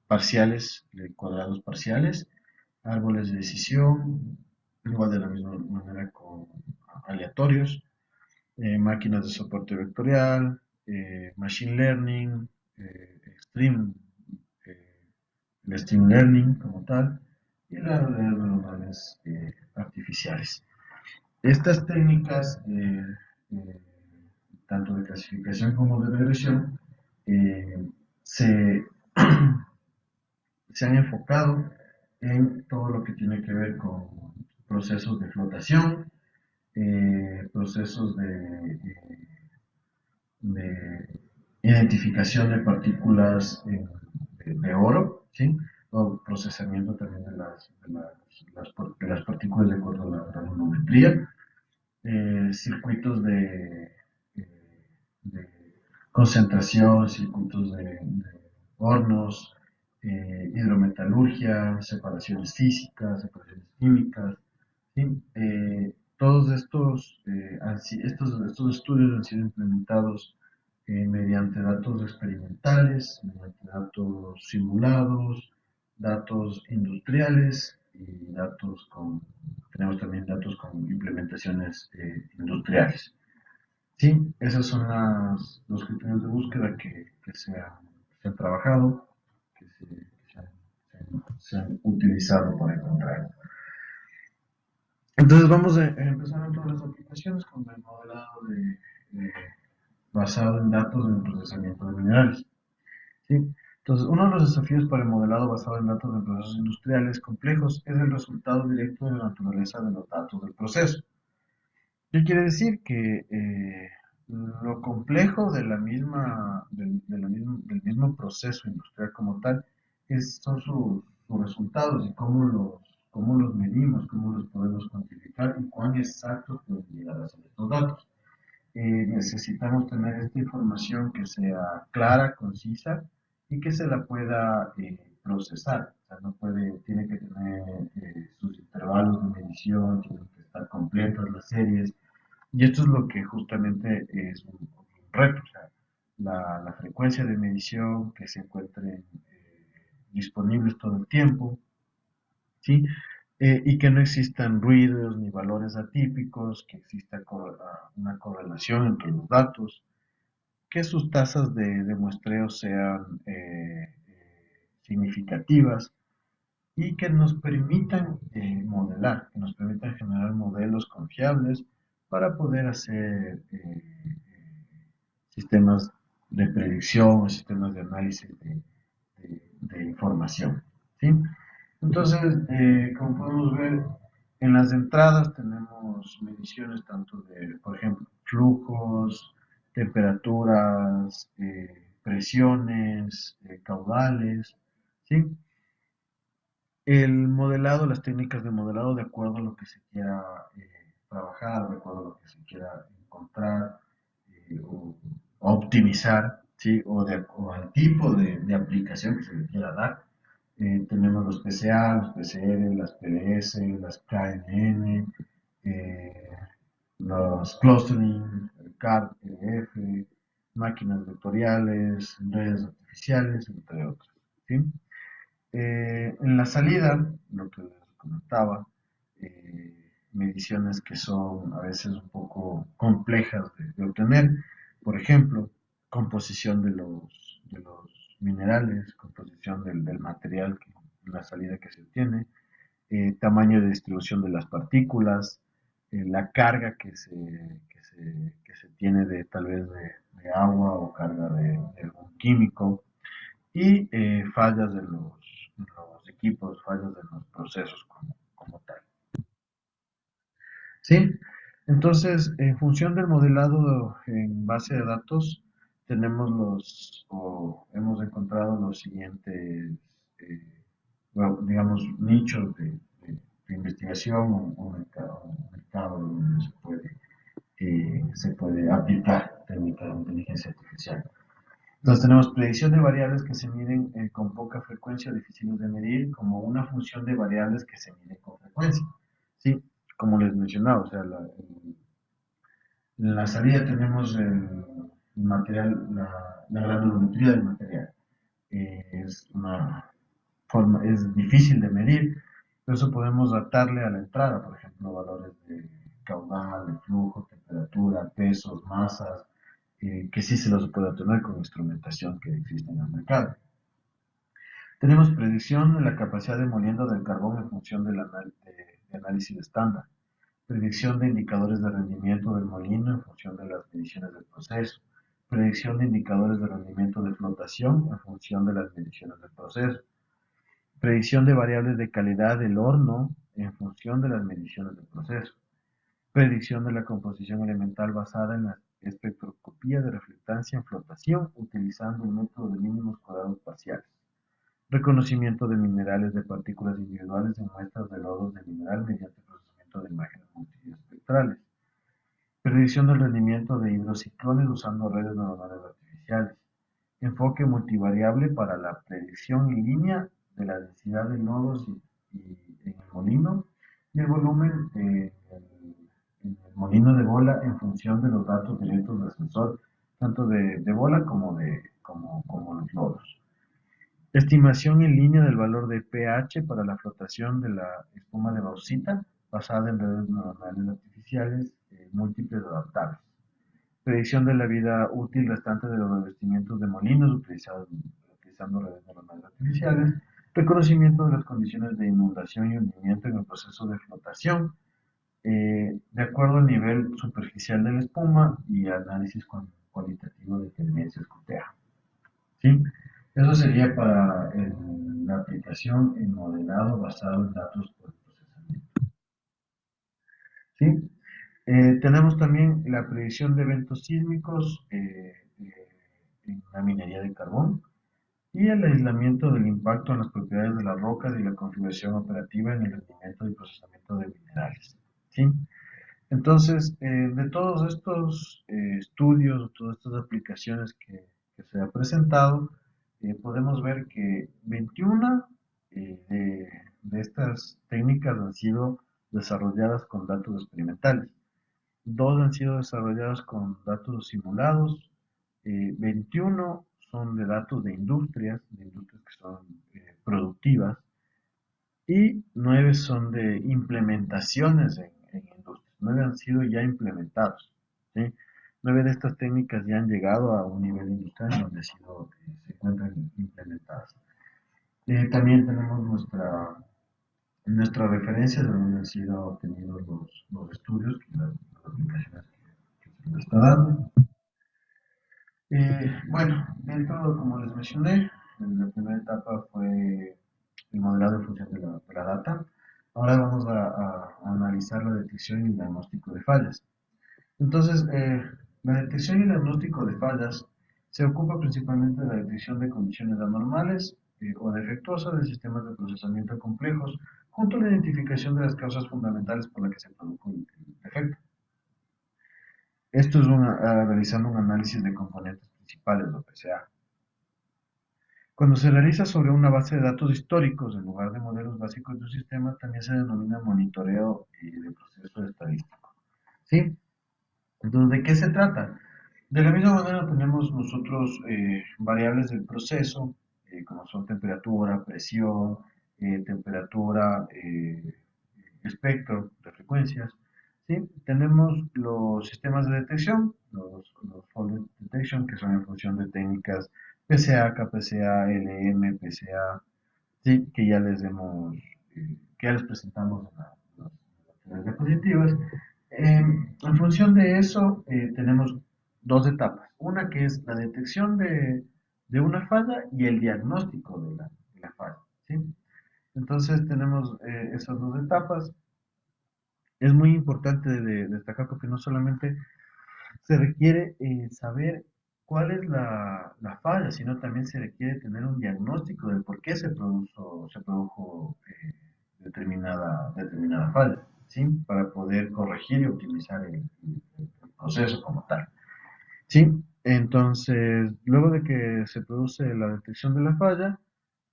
parciales, de cuadrados parciales, árboles de decisión, igual de la misma manera con aleatorios, máquinas de soporte vectorial, machine learning, extreme, eh, el stream learning como tal, y las redes neuronales artificiales. Estas técnicas, tanto de clasificación como de regresión, eh, se, se han enfocado en todo lo que tiene que ver con procesos de flotación, procesos de identificación de partículas de oro, ¿sí? O procesamiento también de las partículas de acuerdo a la granulometría, circuitos de concentración, circuitos de hornos, hidrometalurgia, separaciones físicas, separaciones químicas, ¿sí? Todos estos estudios han sido implementados mediante datos experimentales, mediante datos simulados, datos industriales y tenemos también datos con implementaciones industriales. Sí, esos son los criterios de búsqueda que se han trabajado, se han utilizado para encontrar. Entonces vamos a empezar todas las aplicaciones con el modelado basado en datos en el procesamiento de minerales. ¿Sí? Entonces, uno de los desafíos para el modelado basado en datos de procesos industriales complejos es el resultado directo de la naturaleza de los datos del proceso. ¿Qué quiere decir? Que lo complejo del mismo proceso industrial como tal son sus resultados y cómo los medimos, cómo los podemos cuantificar y cuán exactos pueden llegar a ser estos datos. Necesitamos tener esta información que sea clara, concisa y que se la pueda procesar. O sea, tiene que tener sus intervalos de medición, tienen que estar completas las series. Y esto es lo que justamente es un reto. O sea, la frecuencia de medición, que se encuentren disponibles todo el tiempo, ¿sí? Y que no existan ruidos ni valores atípicos, que exista una correlación entre los datos, que sus tasas de muestreo sean significativas y que nos permitan modelar, que nos permitan generar modelos confiables para poder hacer sistemas de predicción o sistemas de análisis de información. ¿Sí? Entonces, como podemos ver, en las entradas tenemos mediciones tanto de, por ejemplo, flujos, temperaturas, presiones, caudales, ¿sí? El modelado, las técnicas de modelado de acuerdo a lo que se quiera trabajar, de acuerdo a lo que se quiera encontrar o optimizar, ¿sí? O al tipo de aplicación que se le quiera dar. Tenemos los PCA, los PCR, las PLS, las KNN, eh, los clustering, el CAD, EDF, máquinas vectoriales, redes artificiales, entre otros. ¿Sí? En la salida, lo que les comentaba, mediciones que son a veces un poco complejas de obtener, por ejemplo, composición de los minerales, composición del material en la salida que se obtiene, tamaño de distribución de las partículas, la carga que se tiene de tal vez de agua o carga de algún químico, y fallas de los equipos, fallas de los procesos como tal. ¿Sí? Entonces, en función del modelado en base de datos, tenemos o hemos encontrado los siguientes, eh, bueno, digamos, nichos de investigación o mercado donde se puede aplicar técnicas de inteligencia artificial. Entonces tenemos predicción de variables que se miden con poca frecuencia o difíciles de medir como una función de variables que se mide con frecuencia. ¿Sí? Como les mencionaba, o sea, en la salida tenemos el material, la granulometría del material. Es una forma, es difícil de medir, por eso podemos datarle a la entrada, por ejemplo, valores de caudal, de flujo, temperatura, pesos, masas, que sí se los puede obtener con instrumentación que existe en el mercado. Tenemos predicción de la capacidad de molienda del carbón en función de análisis estándar. Predicción de indicadores de rendimiento del molino en función de las mediciones del proceso. Predicción de indicadores de rendimiento de flotación en función de las mediciones del proceso. Predicción de variables de calidad del horno en función de las mediciones del proceso. Predicción de la composición elemental basada en la espectroscopía de reflectancia en flotación utilizando el método de mínimos cuadrados parciales. Reconocimiento de minerales de partículas individuales en muestras de lodos de mineral mediante procesamiento de imágenes multiespectrales. Predicción del rendimiento de hidrociclones usando redes neuronales artificiales. Enfoque multivariable para la predicción en línea de la densidad de nodos en el molino y el volumen en el molino de bola en función de los datos directos del sensor, tanto de bola como los nodos. Estimación en línea del valor de pH para la flotación de la espuma de bauxita basada en redes neuronales artificiales múltiples adaptables. Predicción de la vida útil restante de los revestimientos de molinos utilizando redes neuronales artificiales. Reconocimiento de las condiciones de inundación y hundimiento en el proceso de flotación, de acuerdo al nivel superficial de la espuma y análisis cualitativo de tendencias QTA. ¿Sí? Eso sería para la aplicación en modelado basado en datos por procesamiento. ¿Sí? Tenemos también la predicción de eventos sísmicos en la minería de carbón y el aislamiento del impacto en las propiedades de las rocas y la configuración operativa en el rendimiento y procesamiento de minerales. ¿Sí? Entonces, de todos estos estudios, todas estas aplicaciones que se han presentado, podemos ver que 21 de estas técnicas han sido desarrolladas con datos experimentales. Dos han sido desarrollados con datos simulados, 21 son de datos de industrias que son productivas, y 9 son de implementaciones en industrias. 9 han sido ya implementados. ¿Sí? 9 de estas técnicas ya han llegado a un nivel industrial donde se encuentran implementadas. También tenemos nuestras referencias de donde han sido obtenidos los estudios, las aplicaciones que se les está dando. Bueno, dentro, como les mencioné, la primera etapa fue el modelado en función de la data. Ahora vamos a analizar la detección y el diagnóstico de fallas. Entonces, la detección y el diagnóstico de fallas se ocupa principalmente de la detección de condiciones anormales o defectuosas de sistemas de procesamiento complejos, junto a la identificación de las causas fundamentales por las que se produjo el defecto. Esto es realizando un análisis de componentes principales, lo PCA. Cuando se realiza sobre una base de datos históricos en lugar de modelos básicos de un sistema, también se denomina monitoreo de proceso estadístico. ¿Sí? Entonces, ¿de qué se trata? De la misma manera tenemos nosotros variables del proceso, como son temperatura, presión, temperatura, espectro de frecuencias. ¿Sí? Tenemos los sistemas de detección, los fault detection, que son en función de técnicas PCA, KPCA, LM, PCA, ¿sí? Que ya les presentamos en las diapositivas. En función de eso, tenemos dos etapas. Una que es la detección de una falla y el diagnóstico de la falla. ¿Sí? Entonces tenemos esas dos etapas. Es muy importante destacar porque no solamente se requiere saber cuál es la falla, sino también se requiere tener un diagnóstico de por qué se produjo determinada falla, ¿sí? Para poder corregir y optimizar el proceso como tal. ¿Sí? Entonces, luego de que se produce la detección de la falla,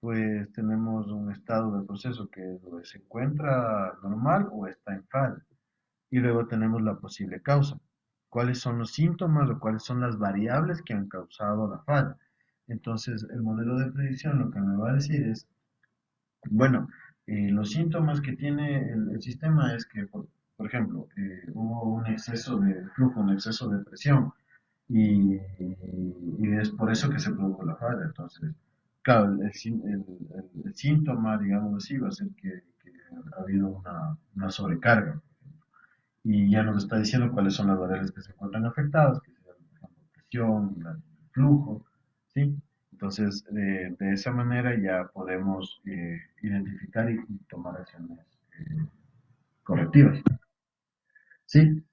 pues tenemos un estado del proceso que se encuentra normal o está en falla. Y luego tenemos la posible causa. ¿Cuáles son los síntomas o cuáles son las variables que han causado la falla? Entonces, el modelo de predicción lo que me va a decir es, bueno, los síntomas que tiene el sistema es que, por ejemplo, hubo un exceso de flujo, un exceso de presión, y es por eso que se produjo la falla. Entonces, claro, el síntoma, digamos así, va a ser que ha habido una sobrecarga y ya nos está diciendo cuáles son las variables que se encuentran afectadas, que serían, por ejemplo, presión, el flujo, ¿sí? Entonces, de esa manera ya podemos identificar y tomar acciones eh, correctivas, ¿sí?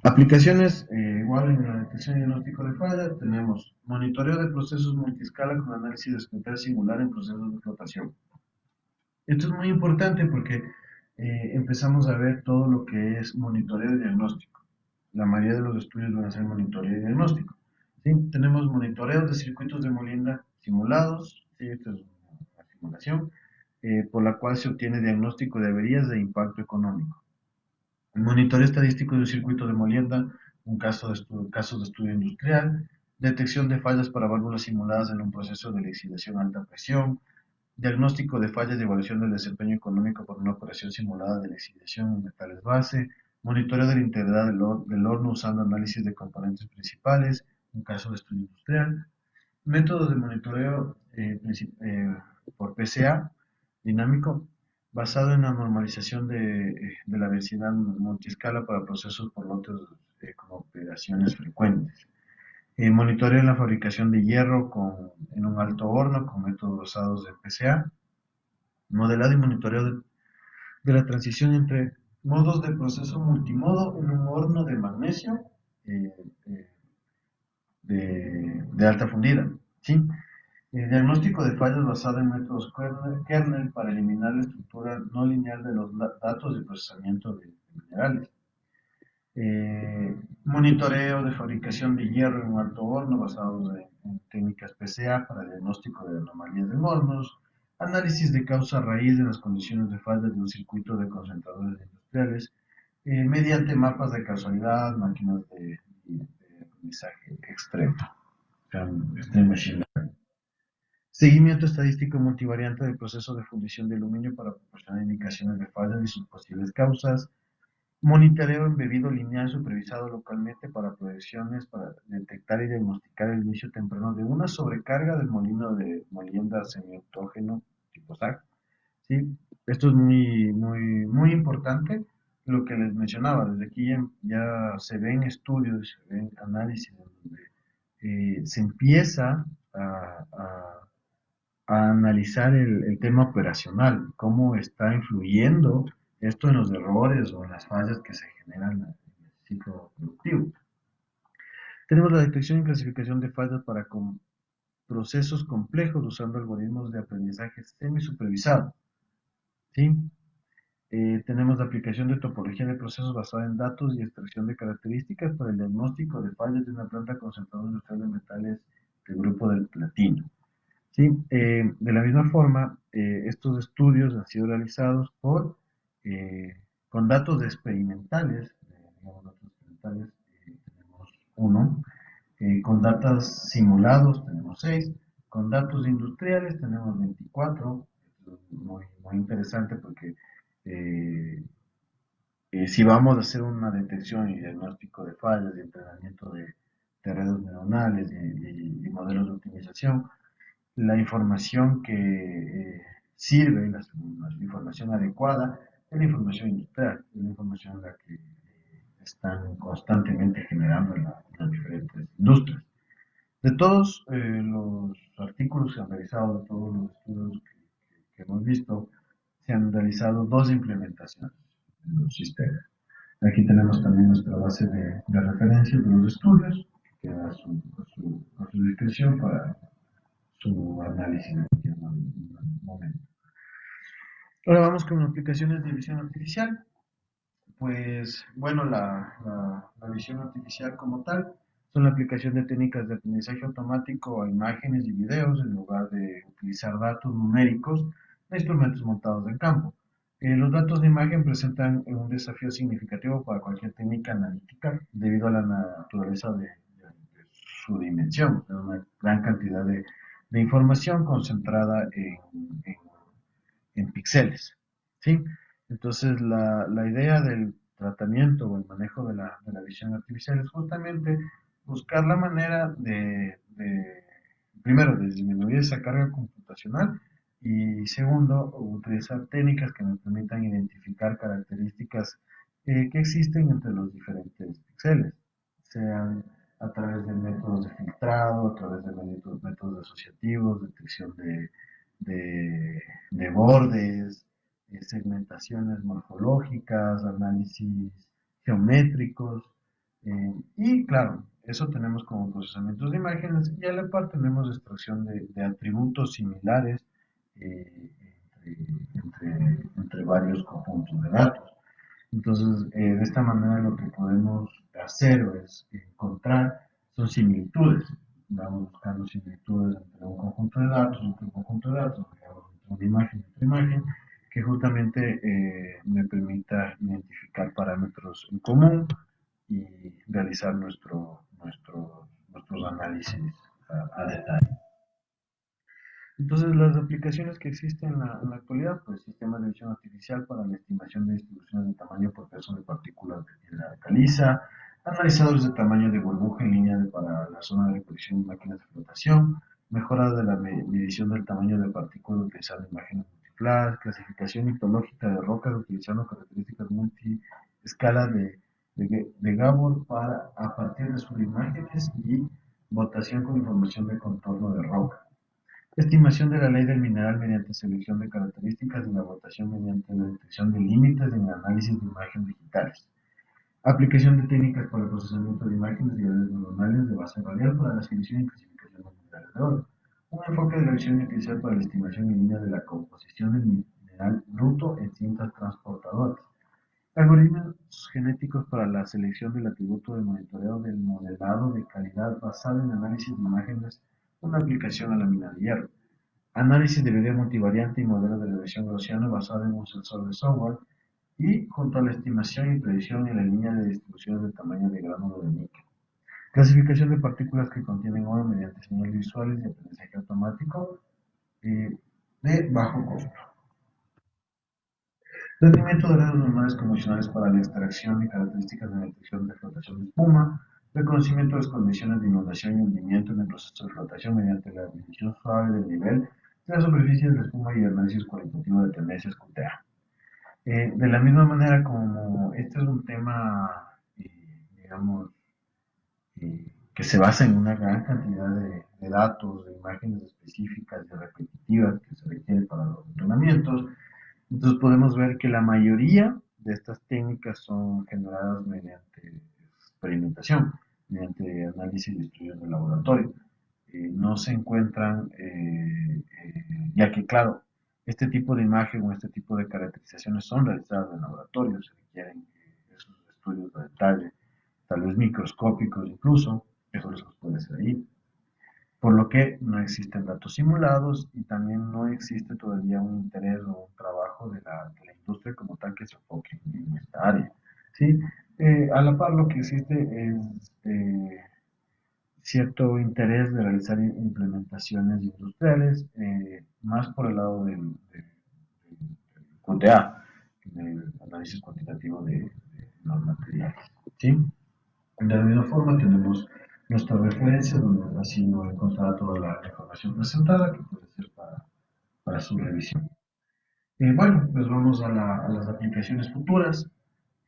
Aplicaciones, igual en la detección y diagnóstico de falla, tenemos monitoreo de procesos multiscala con análisis de especies singular en procesos de flotación. Esto es muy importante porque empezamos a ver todo lo que es monitoreo y diagnóstico. La mayoría de los estudios van a ser monitoreo y diagnóstico. ¿Sí? Tenemos monitoreos de circuitos de molienda simulados, ¿sí? Esto es una simulación, por la cual se obtiene diagnóstico de averías de impacto económico. El monitoreo estadístico de un circuito de molienda, casos de estudio industrial, detección de fallas para válvulas simuladas en un proceso de lixiviación a alta presión, diagnóstico de fallas de evaluación del desempeño económico por una operación simulada de lixiviación en metales base, monitoreo de la integridad del horno usando análisis de componentes principales, un caso de estudio industrial, métodos de monitoreo por PCA dinámico basado en la normalización de la densidad multiscala para procesos por lotes con operaciones frecuentes. Monitoreo en la fabricación de hierro en un alto horno con métodos basados en PCA. Modelado y monitoreo de la transición entre modos de proceso multimodo en un horno de magnesio eh, eh, de alta fundida. ¿Sí? Diagnóstico de fallas basado en métodos kernel para eliminar la estructura no lineal de los datos de procesamiento de minerales. Monitoreo de fabricación de hierro en un alto horno basado en técnicas PCA para diagnóstico de anomalías de hornos, análisis de causa raíz de las condiciones de falla de un circuito de concentradores industriales, mediante mapas de causalidad, máquinas de aprendizaje extremo, extreme machine learning. Seguimiento estadístico multivariante del proceso de fundición de aluminio para proporcionar indicaciones de fallas y sus posibles causas, Monitoreo embebido lineal supervisado localmente para proyecciones para detectar y diagnosticar el inicio temprano de una sobrecarga del molino de molienda semiautógeno tipo SAC. ¿Sí? Esto es muy importante. Lo que les mencionaba, desde aquí ya se ven estudios, se ven análisis donde se empieza a analizar el tema operacional, cómo está influyendo esto en los errores o en las fallas que se generan en el ciclo productivo. Tenemos la detección y clasificación de fallas para procesos complejos usando algoritmos de aprendizaje semi-supervisado. ¿Sí? Tenemos la aplicación de topología de procesos basada en datos y extracción de características para el diagnóstico de fallas de una planta concentradora industrial de metales del grupo del platino. ¿Sí? De la misma forma, estos estudios han sido realizados eh, con datos experimentales, digamos, datos experimentales, tenemos uno, con datos simulados tenemos 6, con datos industriales tenemos 24, esto es muy interesante porque eh, si vamos a hacer una detección y diagnóstico de fallas y entrenamiento de redes neuronales y modelos de optimización, la información que sirve, la información adecuada, es la información industrial, es la información en la que están constantemente generando en las diferentes industrias. De todos los artículos que se han realizado, de todos los estudios que hemos visto, se han realizado dos implementaciones en los sistemas. Aquí tenemos también nuestra base de referencia de los estudios, que queda a su discreción para su análisis en un momento. Ahora vamos con aplicaciones de visión artificial. Pues bueno, la visión artificial como tal son la aplicación de técnicas de aprendizaje automático a imágenes y videos en lugar de utilizar datos numéricos de instrumentos montados en campo. Los datos de imagen presentan un desafío significativo para cualquier técnica analítica debido a la naturaleza de su dimensión, de una gran cantidad de información concentrada en píxeles. ¿Sí? Entonces, la idea del tratamiento o el manejo de la visión artificial es justamente buscar la manera primero, de disminuir esa carga computacional y segundo, utilizar técnicas que me permitan identificar características que existen entre los diferentes píxeles, sean a través de métodos de filtrado, a través de métodos asociativos, detección de bordes, segmentaciones morfológicas, análisis geométricos, y claro, eso tenemos como procesamientos de imágenes y a la par tenemos extracción de atributos similares eh, entre varios conjuntos de datos. Entonces, de esta manera lo que podemos hacer es encontrar son similitudes. Vamos buscando similitudes entre un conjunto de datos, entre un conjunto de datos, digamos, entre una imagen y otra imagen, que justamente me permita identificar parámetros en común y realizar nuestros análisis a detalle. Entonces, las aplicaciones que existen en la actualidad, pues sistemas de visión artificial para la estimación de distribuciones de tamaño por peso de partículas en la caliza, analizadores de tamaño de burbuja en línea para la zona de recolección de máquinas de flotación, mejora de la medición del tamaño de partículas utilizando imágenes multiflash, clasificación histológica de rocas utilizando características multi-escala de Gabor a partir de sus imágenes y votación con información de contorno de roca. Estimación de la ley del mineral mediante selección de características y la votación mediante la detección de límites en el análisis de imágenes digitales. Aplicación de técnicas para el procesamiento de imágenes y redes neuronales de base radial para la selección y clasificación de minerales de oro. Un enfoque de la visión artificial para la estimación en línea de la composición del mineral bruto en cintas transportadoras. Algoritmos genéticos para la selección del atributo de monitoreo del modelado de calidad basado en análisis de imágenes, una aplicación a la mina de hierro. Análisis de video multivariante y modelo de regresión gaussiana basado en un sensor de software y junto a la estimación y predicción en la línea de distribución del tamaño de gránulo de níquel. Clasificación de partículas que contienen oro mediante señales visuales y aprendizaje automático de bajo costo. Rendimiento de redes normales convencionales para la extracción y características de detección de flotación de espuma, reconocimiento de las condiciones de inundación y hundimiento en el proceso de flotación mediante la medición suave del nivel de la superficie de la espuma y el análisis cualitativo de tendencias QTA. De la misma manera como este es un tema, digamos, que se basa en una gran cantidad de datos, de imágenes específicas y repetitivas que se requieren para los entrenamientos, entonces podemos ver que la mayoría de estas técnicas son generadas mediante experimentación, mediante análisis de estudios de laboratorio. No se encuentran, ya que claro, este tipo de imagen o este tipo de caracterizaciones son realizadas en laboratorio, se requieren esos estudios de detalle, tal vez microscópicos incluso, eso los puede ser ahí, por lo que no existen datos simulados y también no existe todavía un interés o un trabajo de la industria como tal que se enfoque en esta área. ¿Sí? A la par lo que existe es cierto interés de realizar implementaciones industriales, más por el lado del QTA, del análisis cuantitativo de los materiales. ¿Sí? De la misma forma tenemos nuestra referencia donde ha sido encontrada toda la información presentada que puede ser para su revisión. Bueno, pues vamos a las aplicaciones futuras.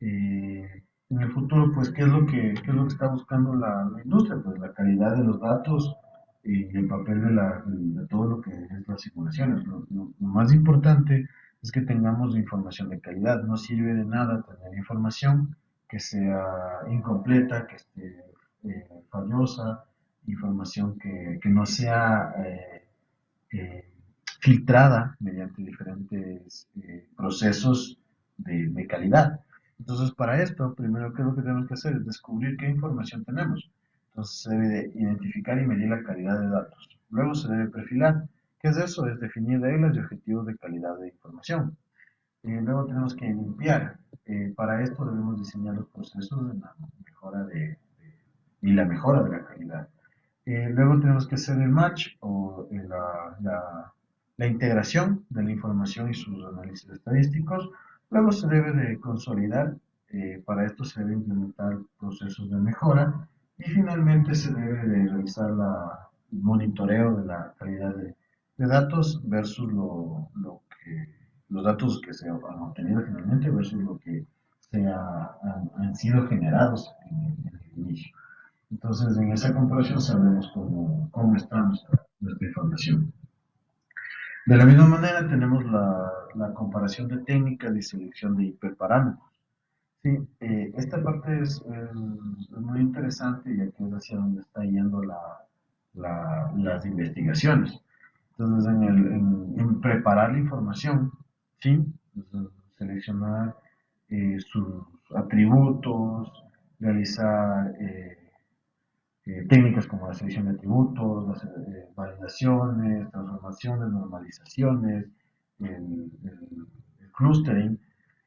En el futuro, pues, ¿qué es lo que está buscando la industria? Pues la calidad de los datos y el papel de todo lo que es las simulaciones. Lo más importante es que tengamos información de calidad. No sirve de nada tener información que sea incompleta, que esté fallosa, información que no sea eh, filtrada mediante diferentes procesos calidad. Entonces, para esto, primero, ¿qué es lo que tenemos que hacer? Es descubrir qué información tenemos. Entonces, se debe de identificar y medir la calidad de datos. Luego se debe perfilar. ¿Qué es eso? Es definir reglas y objetivos de calidad de información. Luego tenemos que limpiar. Para esto debemos diseñar los procesos de la mejora y la mejora de la calidad. Luego tenemos que hacer el match o la integración de la información y sus análisis estadísticos. Luego se debe de consolidar, para esto se debe implementar procesos de mejora y finalmente se debe de realizar el monitoreo de la calidad de datos versus los datos que se han obtenido finalmente versus lo que han sido generados en el inicio. Entonces, en esa comparación sabemos cómo está nuestra información. De la misma manera, tenemos la comparación de técnicas y selección de hiperparámetros. Sí, esta parte es muy interesante ya que es hacia donde está yendo las investigaciones. Entonces, en preparar la información, ¿sí? Entonces, seleccionar sus atributos, realizar técnicas como la selección de atributos, las validaciones, transformaciones, normalizaciones, el clustering,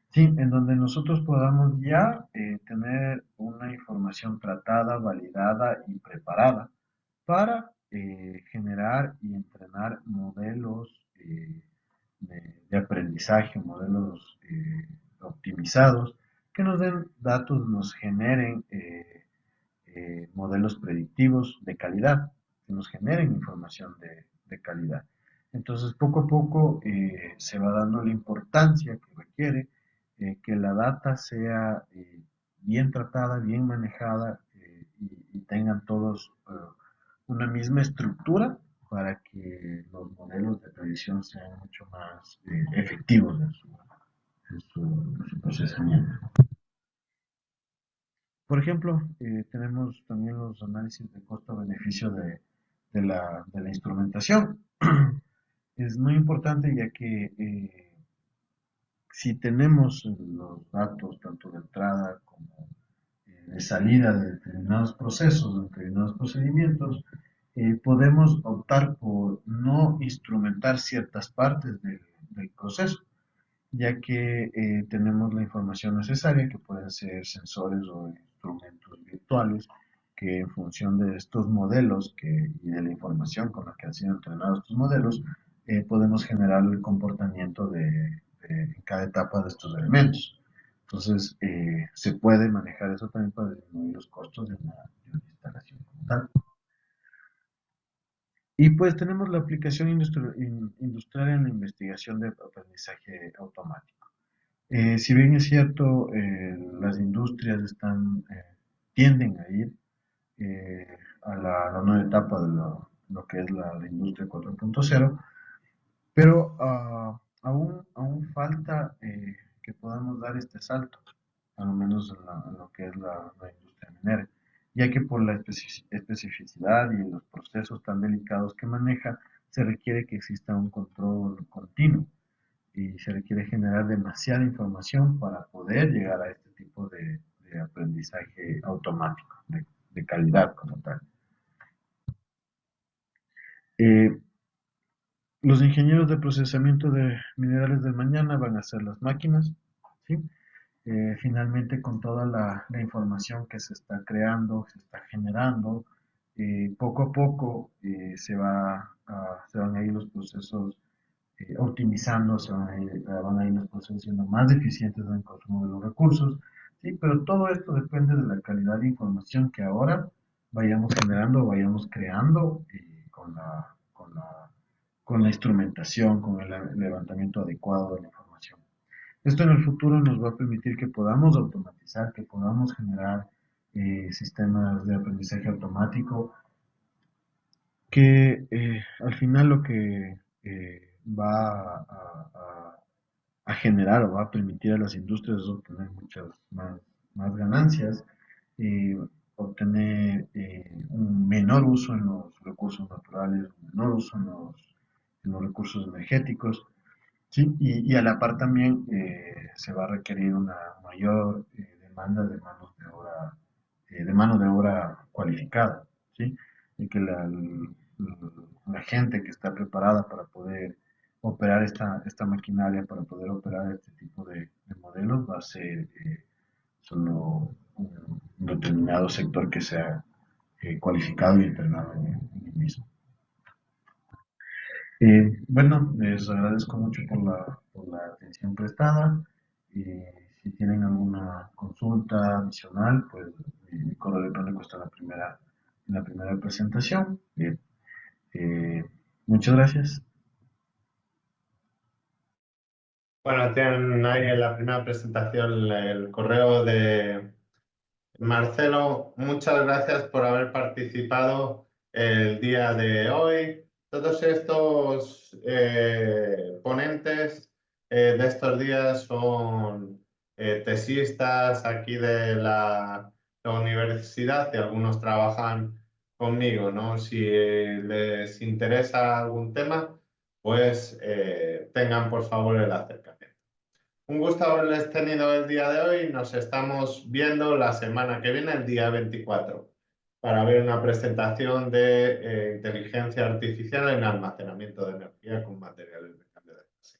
sí, en donde nosotros podamos ya tener una información tratada, validada y preparada para generar y entrenar modelos de aprendizaje, modelos optimizados que nos den datos, nos generen modelos predictivos de calidad, que nos generen información de calidad. Entonces, poco a poco se va dando la importancia que requiere que la data sea bien tratada, bien manejada y tengan todos una misma estructura para que los modelos de predicción sean mucho más efectivos en su procesamiento. Por ejemplo, tenemos también los análisis de costo-beneficio de la instrumentación. Es muy importante ya que si tenemos los datos tanto de entrada como de salida de determinados procesos, de determinados procedimientos, podemos optar por no instrumentar ciertas partes del proceso, ya que tenemos la información necesaria, que pueden ser sensores o instrumentos virtuales, que en función de estos modelos y de la información con la que han sido entrenados estos modelos, podemos generar el comportamiento en cada cada etapa de estos elementos. Entonces, se puede manejar eso también para disminuir los costos de una instalación como tal. Y pues tenemos la aplicación industrial en la investigación de aprendizaje automático. Si bien es cierto, las industrias tienden a ir a la nueva etapa de lo que es la industria 4.0, pero aún falta que podamos dar este salto, al menos en lo que es la industria minera, ya que por la especificidad y los procesos tan delicados que maneja, se requiere que exista un control continuo y se requiere generar demasiada información para poder llegar a este tipo de aprendizaje automático, de calidad como tal. Eh, los ingenieros de procesamiento de minerales del mañana van a ser las máquinas, ¿sí? Finalmente, con toda la información que se está creando, se está generando, poco a poco se van a ir los procesos optimizando, van a ir los procesos siendo más eficientes en el consumo de los recursos, ¿sí? Pero todo esto depende de la calidad de información que ahora vayamos generando, vayamos creando con la instrumentación, con el levantamiento adecuado de la información. Esto en el futuro nos va a permitir que podamos automatizar, que podamos generar sistemas de aprendizaje automático, que al final lo que va a generar o va a permitir a las industrias obtener muchas más ganancias, obtener un menor uso en los recursos naturales, un menor uso en los recursos energéticos, ¿sí? Y a la par también se va a requerir una mayor demanda de mano de obra cualificada, ¿sí? Y que la gente que está preparada para poder operar esta maquinaria, para poder operar este tipo de modelos, va a ser solo un determinado sector que sea cualificado y entrenado en el mismo. Bueno, les agradezco mucho por la atención prestada. Si tienen alguna consulta adicional, pues mi correo electrónico está en la primera presentación. Bien, muchas gracias. Bueno, tienen ahí en la primera presentación el correo de Marcelo. Muchas gracias por haber participado el día de hoy. Todos estos ponentes de estos días son tesistas aquí de la universidad y algunos trabajan conmigo, ¿no? Si les interesa algún tema, pues tengan por favor el acercamiento. Un gusto haberles tenido el día de hoy. Nos estamos viendo la semana que viene, el día 24, para ver una presentación de inteligencia artificial en almacenamiento de energía con materiales de cambio de fase.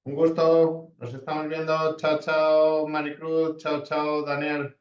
Un gusto, nos estamos viendo. Chao, chao, Maricruz. Chao, chao, Daniel.